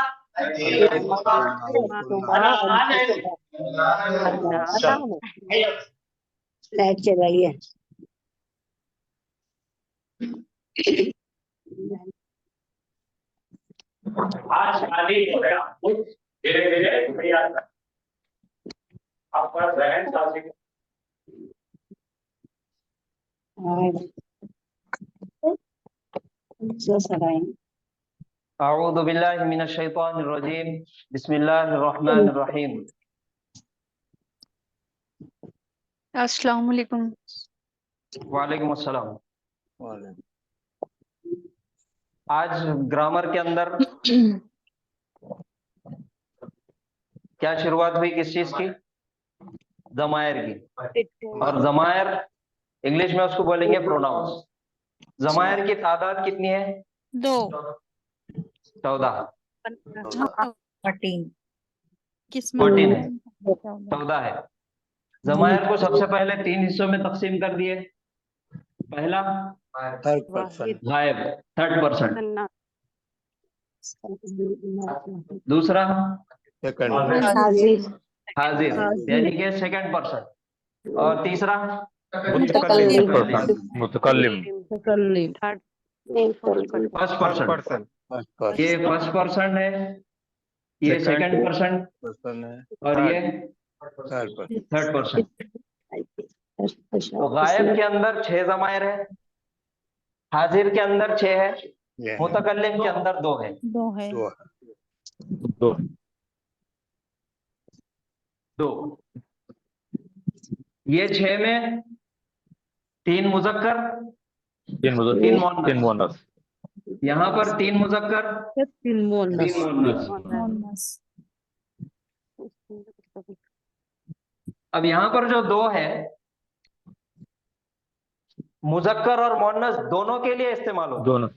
अना आने। चलो लाइट चलाई है। आज खाली हो गया, धीरे धीरे तैयार कर आपका जहन साथी। अऊज़ु बिल्लाहि मिनश शैतानिर रजीम बिस्मिल्लाहिर रहमानिर रहीम। अस्सलाम वालेकुम। वालेकुम अस्सलाम। आज ग्रामर के अंदर क्या शुरुआत हुई, किस चीज की? ज़मायर की। और ज़मायर इंग्लिश में उसको बोलेंगे प्रोनाउंस। ज़मायर की तादाद कितनी है? 2 14 14 14 है, 14 है। ज़मायर को सबसे पहले 3 हिस्सों में तकसीम कर दिए। पहला गायब 3rd पर्सन, दूसरा हाजिर यानी कि 2nd पर्सन, और तीसरा मुतकल्लिम। 1st person. ये 1st पर्सन है, ये 2nd पर्सन और ये 3rd पर्सन। तो गायब के अंदर 6 ज़मायर है, हाजिर के अंदर 6 है, मुतकल्लिम के अंदर 2 है। 2 है। 2 ये 6 में 3 मुज़क्कर, 3 मुअन्नस। यहाँ पर 3 मुज़क्कर, 3 मुअन्नस। अब यहाँ पर जो 2 है, मुज़क्कर और मुअन्नस दोनों के लिए इस्तेमाल होगा। दोनों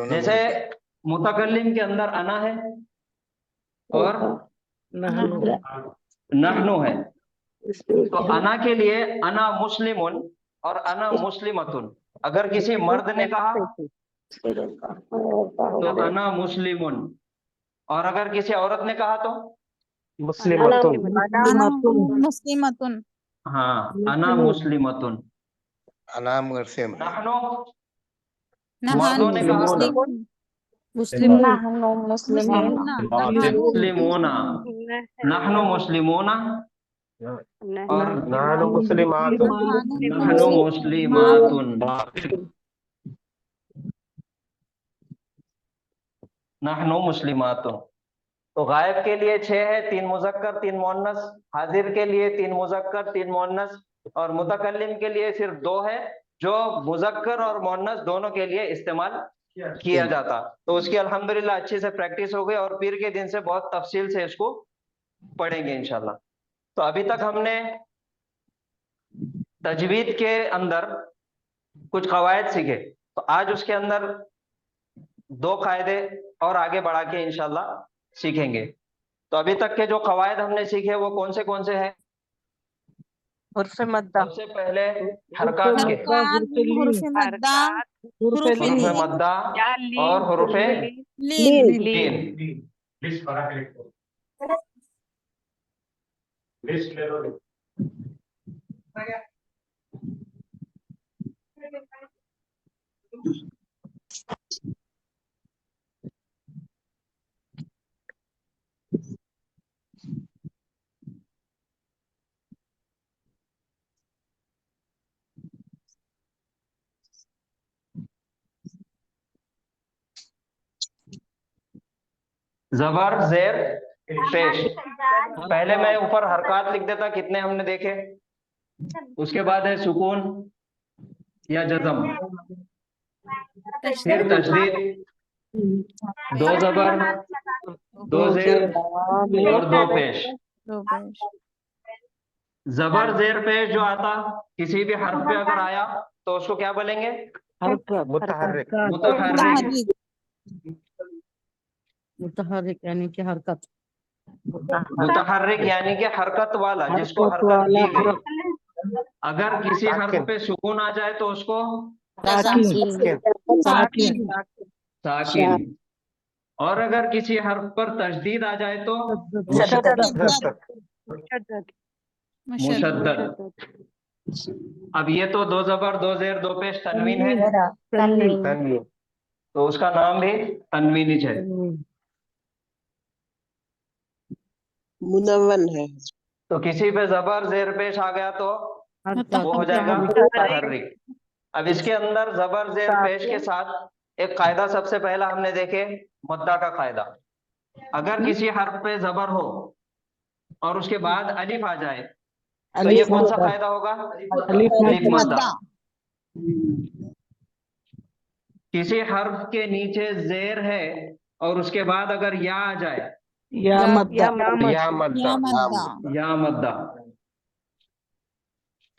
जैसे मुतकल्लिम के अंदर अना है और नहनु है, तो अना के लिए अना मुस्लिमुन और अना मुस्लिमतुन। अगर किसी मर्द ने कहा तो अना मुस्लिमुन, और अगर किसी औरत ने कहा तो मुस्लिमतुन। हाँ, अना मुस्लिमतुन। मुस्लिम नहनु मर्दों ने कहा मुस्लिमूना। मुस्लिमूना, नहनु मुस्लिमूना और नहनु मुस्लिमातुन। नहनु मुस्लिमातुन। नहनु मुस्लिमातुन। तो गायब के लिए 6 है, 3 मुज़क्कर 3 मुअन्नस, हाजिर के लिए 3 मुज़क्कर 3 मुअन्नस, और मुतकल्लिम के लिए सिर्फ 2 है, जो मुज़क्कर और मुअन्नस दोनों के लिए इस्तेमाल किया जाता। तो उसकी अल्हम्दुलिल्लाह अच्छे से प्रैक्टिस हो गई, और पीर के दिन से बहुत तफसील से इसको पढ़ेंगे इंशाल्लाह। तो अभी तक हमने तजवीद के अंदर कुछ कवायद सीखे, तो आज उसके अंदर 2 कायदे और आगे बढ़ा के इंशाल्लाह सीखेंगे। तो अभी तक के जो कवायद हमने सीखे वो कौन से हैं? हुर्फ़े मद्दा। सबसे पहले हरकात के, हुर्फ़े मद्दा, हुर्फ़े मद्दा और हुर्फ़े लीन। लिस्ट ले लो। जबर जेर पेश। पहले मैं ऊपर हरकत लिख देता, कितने हमने देखे। उसके बाद है सुकून या जज़म, फिर तशदीद, दो जबर, दो जेर और दो पेश। जबर जेर पेश जो आता किसी भी हर्फ पे अगर आया तो उसको क्या बोलेंगे? मुतहर्रिक। मुतहर्रिक। मुतहर्रिक यानी कि हरकत। मुतहर्रिक यानी कि हरकत वाला, जिसको हरकत दी गई। अगर किसी हर्फ पे सुकून आ जाए तो उसको साकिन। साकिन, और अगर किसी हर्फ पर तशदीद आ जाए तो मुशद्दद। अब ये तो दो जबर, दो जेर, दो पेश तनवीन है, तन्वीन। तो उसका नाम भी तनवीनी है। मुनव्वन है। तो किसी पे जबर जेर पेश आ गया तो वो हो जाएगा मुतहर्रिक। अब इसके अंदर जबर जेर पेश के साथ एक कायदा सबसे पहला हमने देखे, मद्दा का कायदा। अगर किसी हर्फ पे जबर हो और उसके बाद अलिफ आ जाए तो ये कौन सा कायदा होगा? अलिफ मद्दा। किसी हर्फ के नीचे जेर है और उसके बाद अगर या आ जाए, या मद्दा। या मद्दा।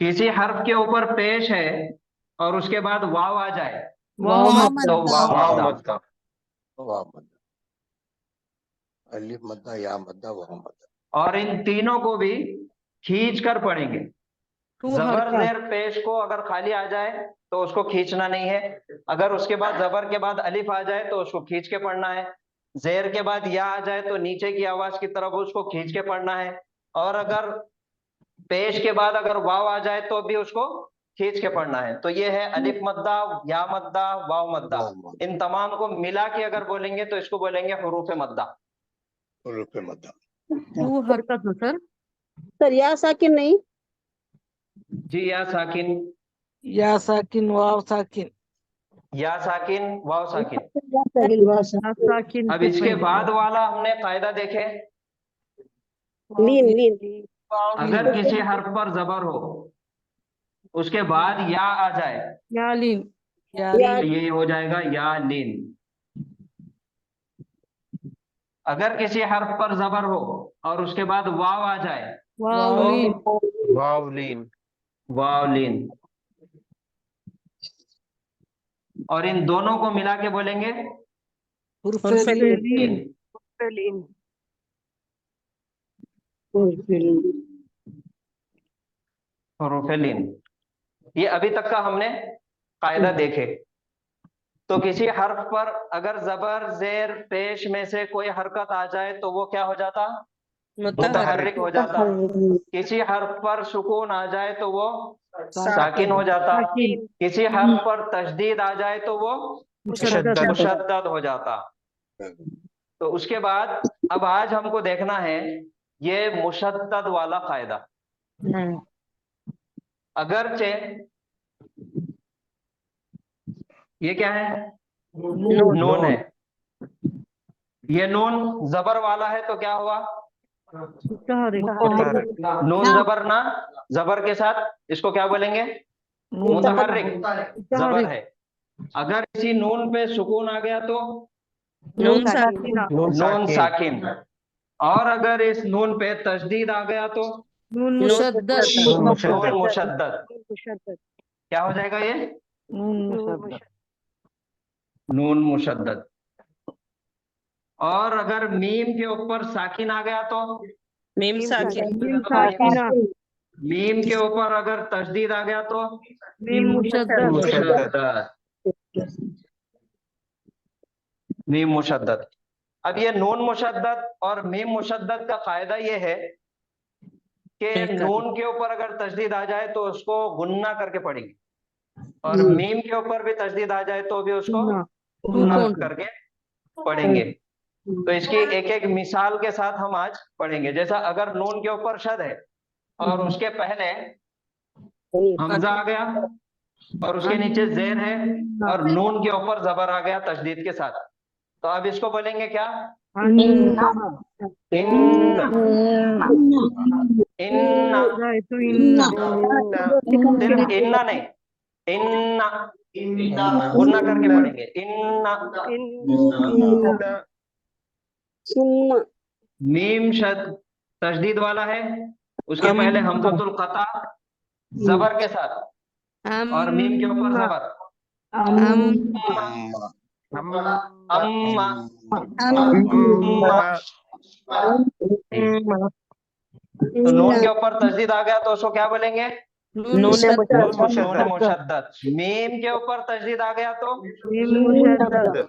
किसी हर्फ के ऊपर पेश है और उसके बाद वाव आ जाए तो वाव वाव मद्दा। मद्दा। वाव मद्दा। अलिफ मद्दा, या मद्दा, वाव मद्दा। और इन तीनों को भी खींच कर पढ़ेंगे। जबर जेर पेश को अगर खाली आ जाए तो उसको खींचना नहीं है। अगर उसके बाद जबर के बाद अलिफ आ जाए तो उसको खींच के पढ़ना है। जेर के बाद या आ जाए तो नीचे की आवाज की तरफ उसको खींच के पढ़ना है। और अगर पेश के बाद अगर वाव आ जाए तो भी उसको खींच के पढ़ना है। तो ये है अलिफ मद्दा, या मद्दा, वाव मद्दा। इन तमाम को मिला के अगर बोलेंगे तो इसको बोलेंगे हुरूफ मद्दा। हुरूफ मद्दा। वो हरकत हो सर। सर या साकिन नहीं? जी, या साकिन, या साकिन, वाव साकिन। या साकिन, वाव साकिन। साकिन अब इसके बाद वाला हमने कायदा देखे। लीन लीन। अगर किसी हर्फ पर जबर हो उसके बाद या आ जाए या लीन। तो ये हो जाएगा या लीन। अगर किसी हर्फ पर जबर हो और उसके बाद वाव आ जाए वावलीन। तो वावलीन। वावलीन। और इन दोनों को मिला के बोलेंगे लीन। हुरूफ लीन। ये अभी तक का हमने कायदा देखे। तो किसी हर्फ पर अगर जबर जेर पेश में से कोई हरकत आ जाए तो वो क्या हो जाता? मुतहर्रिक हो जाता। किसी हर्फ पर सुकून आ जाए तो वो साकिन हो जाता। किसी हर्फ पर तशदीद आ जाए तो वो मुशद्दद हो जाता। तो उसके बाद अब आज हमको देखना है ये मुशद्दद वाला कायदा। अगरचे ये क्या है? नून है। ये नून जबर वाला है तो क्या हुआ? नून जबर ना, जबर के साथ इसको क्या बोलेंगे? मुतहर्रिक। जबर है। अगर किसी नून पे सुकून आ गया तो नून साकिन। नून साकिन। और अगर इस नून पे तशदीद आ गया तो नून मुशद्दद। नून मुशद्दद। क्या हो जाएगा ये? नून मुशद्दद। और अगर मीम के ऊपर साकिन आ गया तो मीम साकिन। मीम के ऊपर अगर तशदीद आ गया तो मीम मुशद्दद। मुशद्दद। मीम मुशद्दद। अब ये नून मुशद्दद और मीम मुशद्दद का कायदा ये है कि नून के ऊपर अगर तशदीद आ जाए तो उसको गुन्ना करके पढ़ेंगे। और मीम के ऊपर भी तशदीद आ जाए तो भी उसको ना गुन्ना कौन? करके पढ़ेंगे। तो इसकी एक एक मिसाल के साथ हम आज पढ़ेंगे। जैसा अगर नून के ऊपर शद है और उसके पहले हमजा आ गया और उसके नीचे जेर है और नून के ऊपर जबर आ गया तशदीद के साथ, तो अब इसको बोलेंगे क्या? अन्ना इन्ना। इन्ना। तो इन्ना सिर्फ इन्ना नहीं, इन्ना गुन्ना करके पढ़ेंगे। इन्ना। सुम्मा मीम शद तशदीद वाला है, उसके पहले हमजतुल कता जबर के साथ और मीम के ऊपर जबर। अम्मा। तो नून के ऊपर तशदीद आ गया तो उसको क्या बोलेंगे? नून नून मुशद्दद मुशद्दद। मीम के ऊपर तशदीद आ गया तो मीम मुशद्दद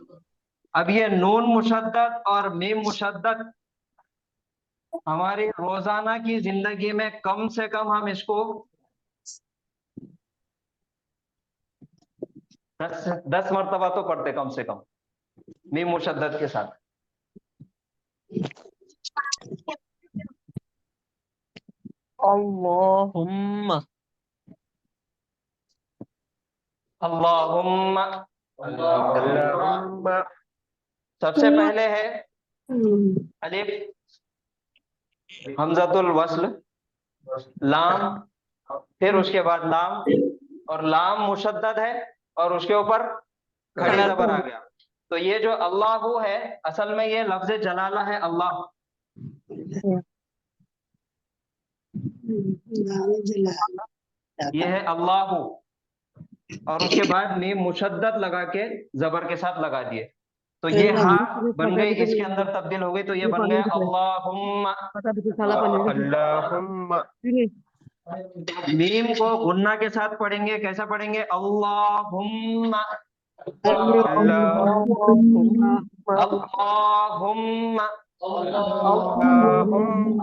अब ये नून मुशद्दद और मीम मुशद्दद हमारी रोजाना की जिंदगी में कम से कम हम इसको 10 मरतबा तो पढ़ते कम से कम मीम मुशद्दद के साथ। अल्लाहुम्मा अल्लाहुम्मा। सबसे पहले है अलिफ हमजतुल वस्ल लाम, फिर उसके बाद लाम, और लाम मुशद्दद है और उसके ऊपर खड़ी जबर आ गया। तो ये जो अल्लाहु है असल में ये लफ्ज जलाला है। अल्लाह ये है अल्लाहु, और उसके बाद मीम मुशद्दद लगा के जबर के साथ लगा दिए तो ये हा बन गई, इसके अंदर तब्दील हो गई तो ये बन गया अल्लाहुम्मा। अल्लाहुम्मा मीम को गुन्ना के साथ पढ़ेंगे। कैसा पढ़ेंगे? अल्लाहुम्मा अल्लाहुम्मा अल्लाहुम्मा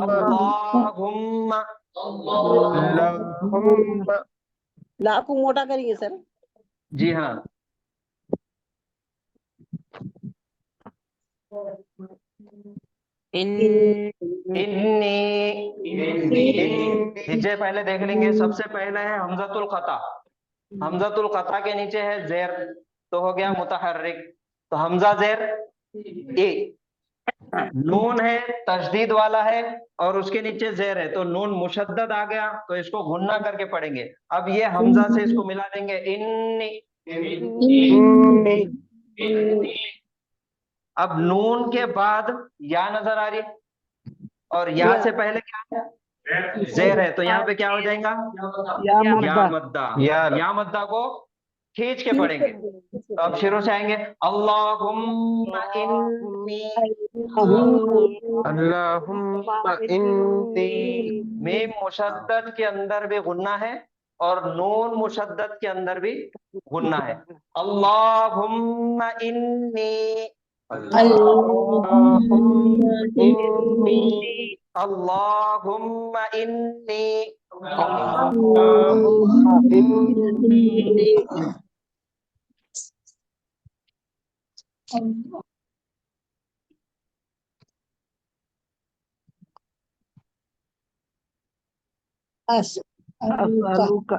अल्लाहुम्मा। अल्लाहुम्मा ला को मोटा करेंगे सर। जी हाँ। हिज्जे पहले देख लेंगे। सबसे पहले है हमजतुल कता। हमजतुल कता के नीचे है जेर तो हो गया मुतहर्रिक, तो हमजा जेर ए। नून है तशदीद वाला है और उसके नीचे जेर है तो नून मुशद्दद आ गया तो इसको गुन्ना करके पढ़ेंगे। अब ये हमजा से इसको मिला देंगे इन्नी। अब नून के बाद या नजर आ रही और या से पहले क्या है? जेर है तो यहाँ पे क्या हो जाएगा? या मद्दा। या मद्दा को खींच के पढ़ेंगे। तो अब शुरू से आएंगे अल्लाहुम्मा इन्नी। अल्लाहुम्मा इन्नी। मीम मुशद्दद के अंदर भी गुन्ना है और नून मुशद्दद के अंदर भी गुन्ना है। अल्लाहुम्मा इन्नी। अल्लाहुम्मा इन्नी। अस्अलुका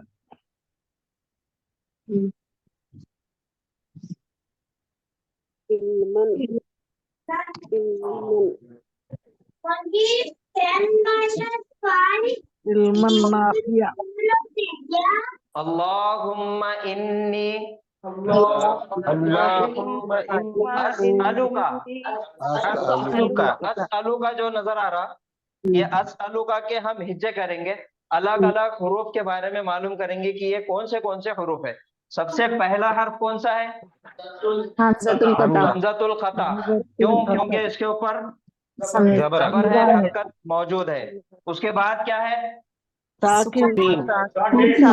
इल्मन नाफिया अल्लाहुम्मा इन्नी। अल्लाहुम्मा अस्अलुका। अस्अलुका अस्अलुका जो नजर आ रहा ये अस्अलुका के हम हिज्जे करेंगे। अलग अलग हुरूफ के बारे में मालूम करेंगे कि ये कौन से हुरूफ है। सबसे पहला हर्फ कौन सा है? हमजतुल कता। क्यों? क्योंकि इसके ऊपर जबर है, हरकत मौजूद है। उसके बाद क्या है? साकिन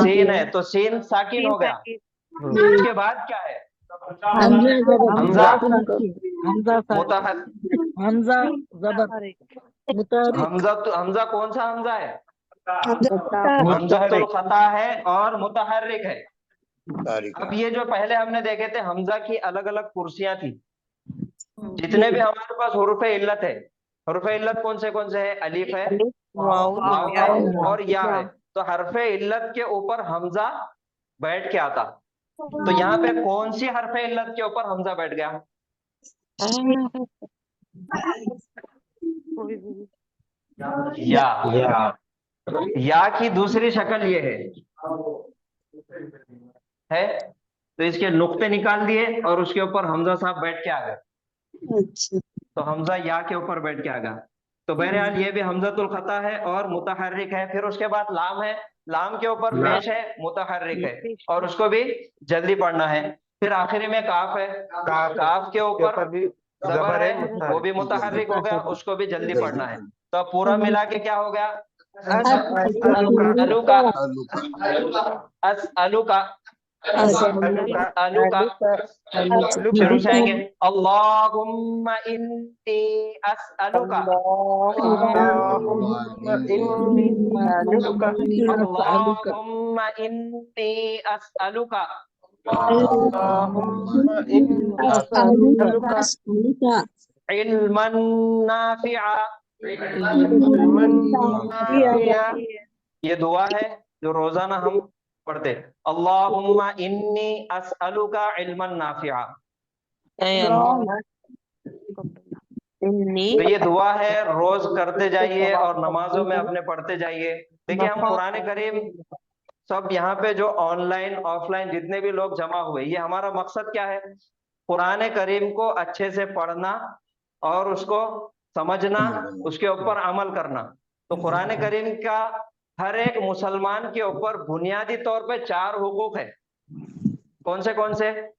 सीन है तो सीन साकिन हो गया। उसके बाद क्या है? हमजा मुतहर। हमजा जबर मुतारिक हमजा कौन सा हमजा है? हमजतुल कता है और मुतहर्रिक है। तारिका। अब ये जो पहले हमने देखे थे हमजा की अलग अलग कुर्सियां थी, जितने भी हमारे पास हुरूफ इल्लत है, हुरूफ इल्लत कौन से है? अलीफ है, वाव वाव या है और या है। तो हरफ इल्लत के ऊपर हमजा बैठ के आता, तो यहाँ पे कौन सी हरफ इल्लत के ऊपर हमजा बैठ गया? वो भी या की दूसरी शक्ल ये है तो इसके नुक्ते निकाल दिए और उसके ऊपर हमजा साहब बैठ के आ गए, अच्छा। तो हमजा या के ऊपर बैठ के आ गया। तो बहरहाल ये भी हमजातुल खता है और मुतहर्रिक है। फिर उसके बाद लाम है, लाम के ऊपर पेश है, मुतहर्रिक है और उसको भी जल्दी पढ़ना है। फिर आखिरी में काफ है, काफ के ऊपर भी जबर है, वो भी मुतहर्रिक हो गया, उसको भी जल्दी पढ़ना है। तो अब पूरा मिला के क्या हो गया? अलुका, अलुका, अलुका। शुरू से आएंगे, अल्लाहुम्मा इन्नी अस्अलुका, अल्लाहुम्मा इन्नी अस्अलुका, इल्मन नाफिआ। ये दुआ है जो रोजाना हम पढ़ते, अल्लाहुम्मा इन्नी अस्अलुका इल्मन नाफिआ। तो ये दुआ है, रोज करते जाइए और नमाजों में अपने पढ़ते जाइए। देखिए हम कुरान करीम सब यहाँ पे जो ऑनलाइन ऑफलाइन जितने भी लोग जमा हुए, ये हमारा मकसद क्या है? कुरान करीम को अच्छे से पढ़ना और उसको समझना, उसके ऊपर अमल करना। तो कुरान करीम का हर एक मुसलमान के ऊपर बुनियादी तौर पे 4 हुकूक है। कौन से?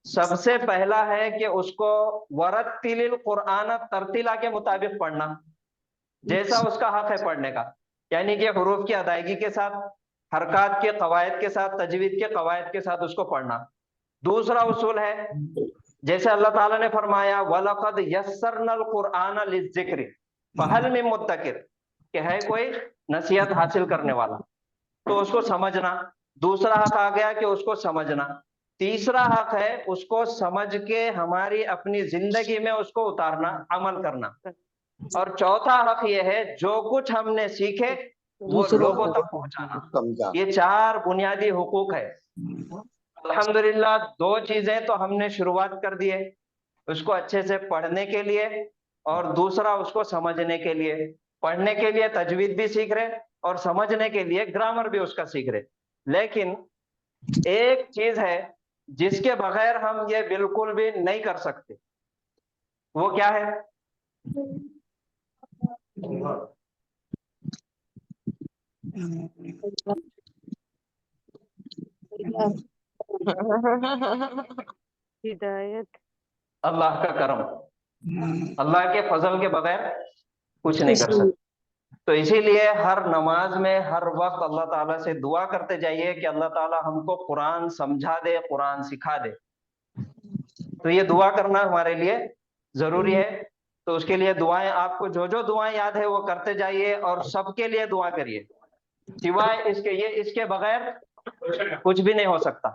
सबसे पहला है कि उसको वरत्तिलिल कुरान तरतीला के मुताबिक पढ़ना, जैसा उसका हक है पढ़ने का, यानी कि हुरूफ की अदायगी के साथ, हरकत के कवायद के साथ, तजवीद के कवायद के साथ उसको पढ़ना। दूसरा उसूल है, जैसे अल्लाह ताला ने फरमाया वलक़द यस्सरनल कुरआन लिज़्ज़िक्रि फहल मिन मुद्दकिर, कि है कोई नसीहत हासिल करने वाला, तो उसको समझना। दूसरा हक आ गया कि उसको समझना। तीसरा हक है उसको समझ के हमारी अपनी जिंदगी में उसको उतारना, अमल करना। और चौथा हक ये है जो कुछ हमने सीखे वो लोगों तक पहुंचाना। ये 4 बुनियादी हुकूक है। अल्हम्दुलिल्लाह 2 चीजें तो हमने शुरुआत कर दी है, उसको अच्छे से पढ़ने के लिए और दूसरा उसको समझने के लिए। पढ़ने के लिए तजवीद भी सीख रहे और समझने के लिए ग्रामर भी उसका सीख रहे। लेकिन एक चीज है जिसके बगैर हम ये बिल्कुल भी नहीं कर सकते, वो क्या है? हिदायत। अल्लाह का करम, अल्लाह के फजल के बगैर कुछ नहीं कर सकते। तो इसीलिए हर नमाज में हर वक्त अल्लाह ताला से दुआ करते जाइए कि अल्लाह ताला हमको कुरान समझा दे, कुरान सिखा दे। तो ये दुआ करना हमारे लिए जरूरी है। तो उसके लिए दुआएं, आपको जो जो दुआएं याद है वो करते जाइए और सबके लिए दुआ करिए, सिवाय इसके बगैर कुछ भी नहीं हो सकता।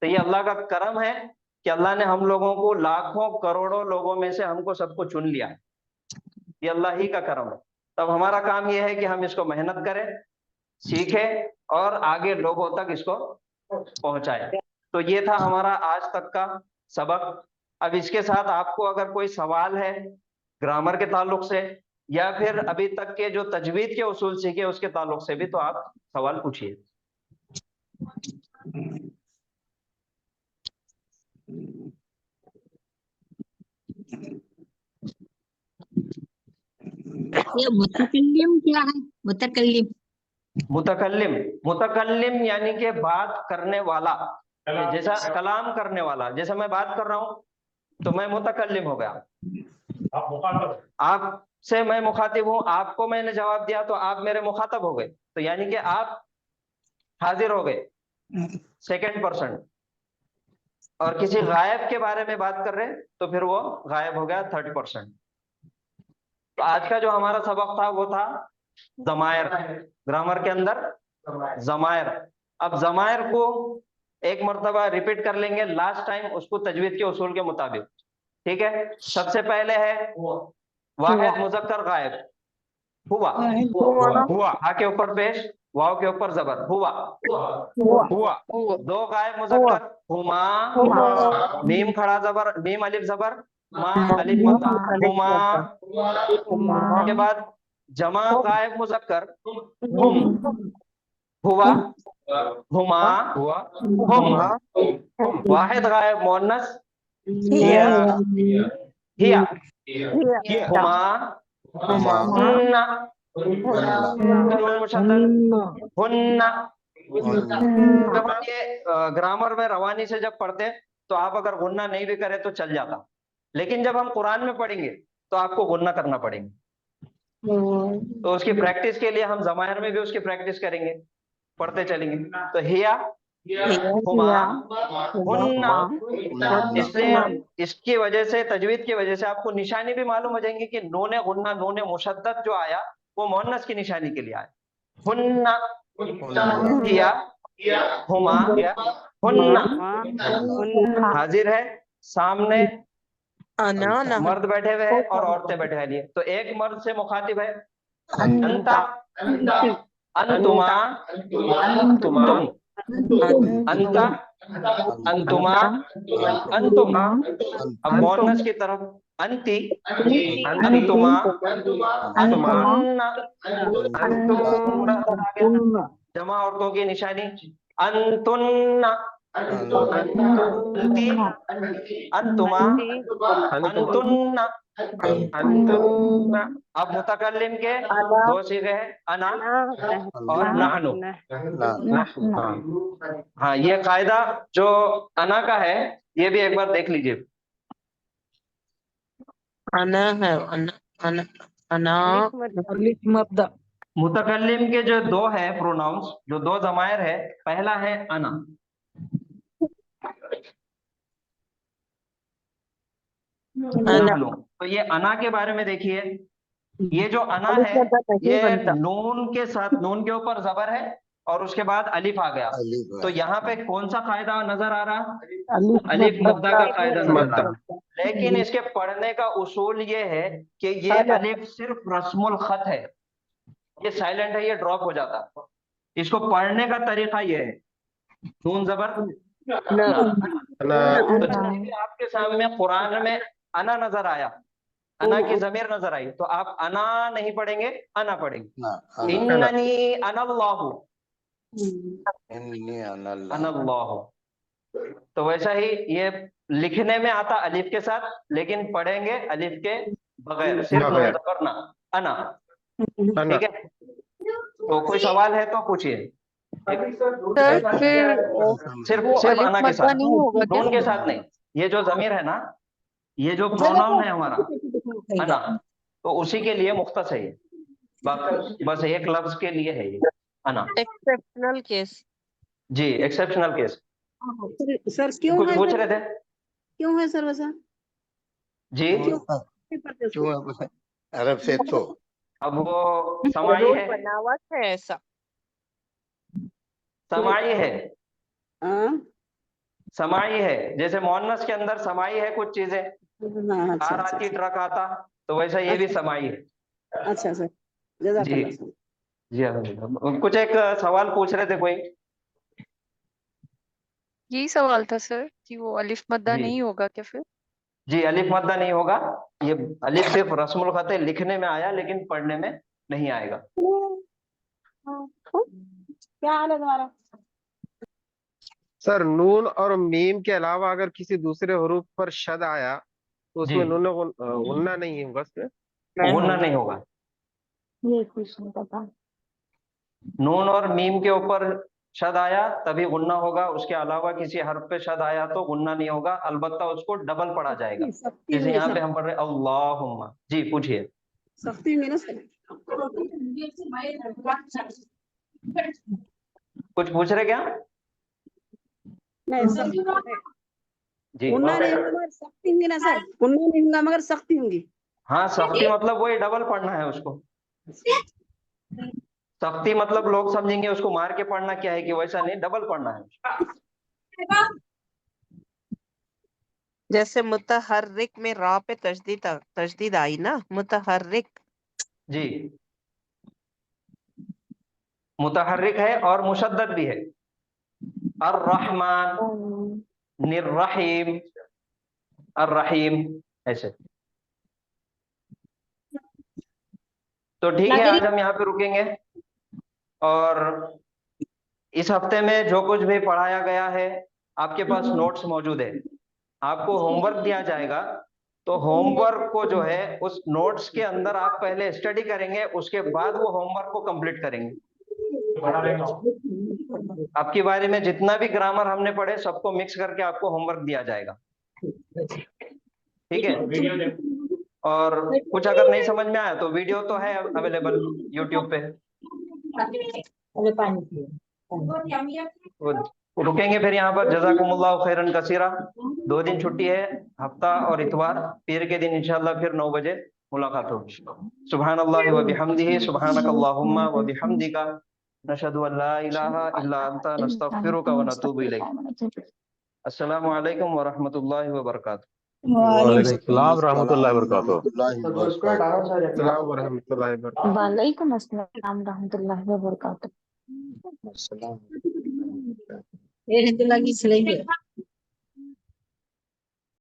तो ये अल्लाह का करम है कि अल्लाह ने हम लोगों को लाखों करोड़ों लोगों में से हमको सबको चुन लिया। ये अल्लाह ही का करम है। तब हमारा काम ये है कि हम इसको मेहनत करें, सीखें और आगे लोगों तक इसको पहुंचाएं। तो ये था हमारा आज तक का सबक। अब इसके साथ आपको अगर कोई सवाल है ग्रामर के ताल्लुक से या फिर अभी तक के जो तजवीद के उसूल सीखे उसके ताल्लुक से भी, तो आप सवाल पूछिए। ये मुतकल्लिम क्या है? मुतकल्लिम मुतकल्लिम, मुतकल्लिम यानी कि बात करने वाला, जैसा कलाम करने वाला। जैसे मैं बात कर रहा हूं तो मैं मुतकल्लिम हो गया, आप मुखातब, आपसे मैं मुखातिब हूं, आपको मैंने जवाब दिया तो आप मेरे मुखातब हो गए। तो यानी कि आप हाजिर हो गए, सेकंड पर्सन। और किसी गायब के बारे में बात कर रहे हैं तो फिर वो गायब हो गया, थर्ड पर्सन। तो आज का जो हमारा सबक था वो था जमायर, ग्रामर के अंदर जमायर। अब जमायर को एक मर्तबा रिपीट कर लेंगे लास्ट टाइम उसको तजवीद के उसूल के मुताबिक। ठीक है, सबसे पहले है वाहिद मुजक्कर गायब, हुआ। हुआ। हा के ऊपर पेश, वाव के ऊपर जबर, हुआ। हुआ। दो गायब मुजक्कर, हुमा। मीम खड़ा जबर, मीम अलिफ जबर, मा अलिफ मद्दा, हुमा। के बाद जमा गायब मुजक्कर, हुम। हुआ, हुमा, हुम। वाहिद गायब मुअन्नस, हिया। हिया, हुमा, हुमा हुन्ना, हुन्ना नून मुशद्दद, हुन्ना। हुन्ना जब हम ये ग्रामर में रवानी से जब पढ़ते हैं तो आप अगर गुन्ना नहीं भी करें तो चल जाता, लेकिन जब हम कुरान में पढ़ेंगे तो आपको गुन्ना करना पड़ेगा। तो उसकी प्रैक्टिस के लिए हम जमायर में भी उसकी प्रैक्टिस करेंगे, पढ़ते चलेंगे। तो हिया, हुमा, हुन्ना। इसलिए इसकी वजह से, तजवीद की वजह से आपको निशानी भी मालूम हो जाएंगी कि नूने गुन्ना, नूने मुशद्दद जो आया वो मुअन्नस की निशानी के लिए आया। हुन्ना, हिया, हुमा, हुन्ना। हाजिर है सामने, मर्द बैठे हुए हैं और औरतें बैठे हैं। तो एक मर्द से मुखातिब है, अंता, अंतुमा, तुम, अंता, अंतुमा, अंतुम। अब मुअन्नस की तरफ, अंती, अंतुमा, अंतुन्ना, अंतुन्ना। जमा औरतों की निशानी, अंतुन्ना, अंती, अंतुमा, अंतुन्ना, अंतुन्ना। अब मुतकल्लिम के दो सीगे हैं, अना और नहनु। हाँ, ये कायदा जो अना का है ये भी एक बार देख लीजिए। अना है, अना अलिफ मद्दा। मुतकल्लिम के जो दो है प्रोनाउंस, जो दो जमायर है, पहला है अना। नहनु। तो ये अना के बारे में देखिए, ये जो अना है ये नून के साथ, नून के ऊपर जबर है और उसके बाद अलिफ आ गया। तो यहाँ पे कौन सा कायदा नजर आ रहा? अलिफ मद्दा का कायदा नजर आ रहा। लेकिन इसके पढ़ने का उसूल ये है कि ये अलिफ सिर्फ रस्मुल खत है, ये साइलेंट है, ये ड्रॉप हो जाता। इसको पढ़ने का तरीका ये है, नून जबर तो आपके सामने कुरान में अना नजर आया, अना की जमीर नजर आई, तो आप अना नहीं पढ़ेंगे, अना पढ़ेंगे। इन्ननी अनल्लाहु, अनल्लाहु। तो वैसा ही ये लिखने में आता अलिफ के साथ, लेकिन पढ़ेंगे अलिफ के बगैर, सिर्फ नून जबर ना, अना। ठीक है, तो कोई सवाल है तो पूछिए। सर फिर सिर्फ अना के साथ, नहीं होगा क्या? नून के साथ नहीं। ये जो जमीर है ना, ये जो प्रोनाउन है हमारा अना, तो उसी के लिए मुख्तस है ये, बस एक लफ्ज के लिए है ये अना। Exceptional case. जी, एक्सेप्शनल केस। सर क्यों कुछ है पूछ सर? रहे थे क्यों है सर वैसा? जी? क्यों अरब से तो अब वो समाई है, बनावट है ऐसा। समाई है, हाँ समाई है। जैसे मोहन्नस के अंदर समाई है कुछ चीजें, हाँ, अच्छा कार अच्छा आती, ट्रक आता, तो वैसा ये भी समाई है। अच्छा सर, जी जज़ाकल्लाह सर। जी हाँ। कुछ एक सवाल पूछ रहे थे कोई? यही सवाल था सर कि वो अलिफ मद्दा जी नहीं होगा क्या फिर? जी, अलिफ मद्दा नहीं होगा। ये अलिफ सिर्फ रस्मुल खत है, लिखने में आया लेकिन पढ़ने में नहीं आएगा। क्या हाल है तुम्हारा? सर नून और मीम के अलावा अगर किसी दूसरे हरूफ पर शद आया तो जी, उसमें नून गुन्ना नहीं होगा उसमें? गुन्ना नहीं होगा। ये क्वेश्चन पता। नून और मीम के ऊपर शद आया तभी गुन्ना होगा, उसके अलावा किसी हर्फ पे शद आया तो गुन्ना नहीं होगा, अलबत्ता उसको डबल पढ़ा जाएगा। सख्ती जैसे होंगे यहाँ पे सर, हम पढ़ रहे अल्लाहुम्मा। जी पूछिए। सख्ती होंगे ना सर? कुछ पूछ रहे क्या? नहीं सख्ती जी गुन्ना नहीं होगा मगर सख्ती होंगी ना सर? गुन्ना नहीं होगा मगर सख्ती होंगी। हाँ, सख्ती मतलब वही डबल पढ़ना है उसको। सख्ती मतलब लोग समझेंगे उसको मार के पढ़ना क्या है, कि वैसा नहीं, डबल पढ़ना है। जैसे मुतहर्रिक में रा पे तजदीद आई ना, मुतहर्रिक। जी, मुतहर्रिक है और मुशद्दद भी है। अर्रहमान, निर्रहीम, अर्रहीम, ऐसे। तो ठीक है, आज हम यहाँ पे रुकेंगे और इस हफ्ते में जो कुछ भी पढ़ाया गया है आपके पास नोट्स मौजूद है। आपको होमवर्क दिया जाएगा, तो होमवर्क को जो है उस नोट्स के अंदर आप पहले स्टडी करेंगे, उसके बाद वो होमवर्क को कंप्लीट करेंगे। आपके बारे में जितना भी ग्रामर हमने पढ़े सबको मिक्स करके आपको होमवर्क दिया जाएगा, ठीक है। और कुछ अगर नहीं समझ में आया तो वीडियो तो है अवेलेबल यूट्यूब पे। तो रुकेंगे फिर यहाँ पर। जज़ाकुमुल्लाहु खैरन कसीरा। 2 दिन छुट्टी है, हफ्ता और इतवार। पीर के दिन इंशाल्लाह फिर 9 बजे मुलाकात होगी। सुब्हानल्लाहि व बिहम्दिही, सुब्हानकल्लाहुम्मा व बिहम्दिका, नशहदु अल्ला इलाहा इल्ला अंता, नस्तगफिरुका व नतूबु इलैक। अस्सलामु अलैकुम व रहमतुल्लाहि व बरकातुहू। वालेकुम सलाम रहमतुल्लाहि व बरकातुहू। अस्सलाम वरहमतुल्लाहि वबरकातुहू। वालेकुम अस्सलाम रहमतुल्लाहि व बरकातुहू। ये हिंदी लगी चलेंगे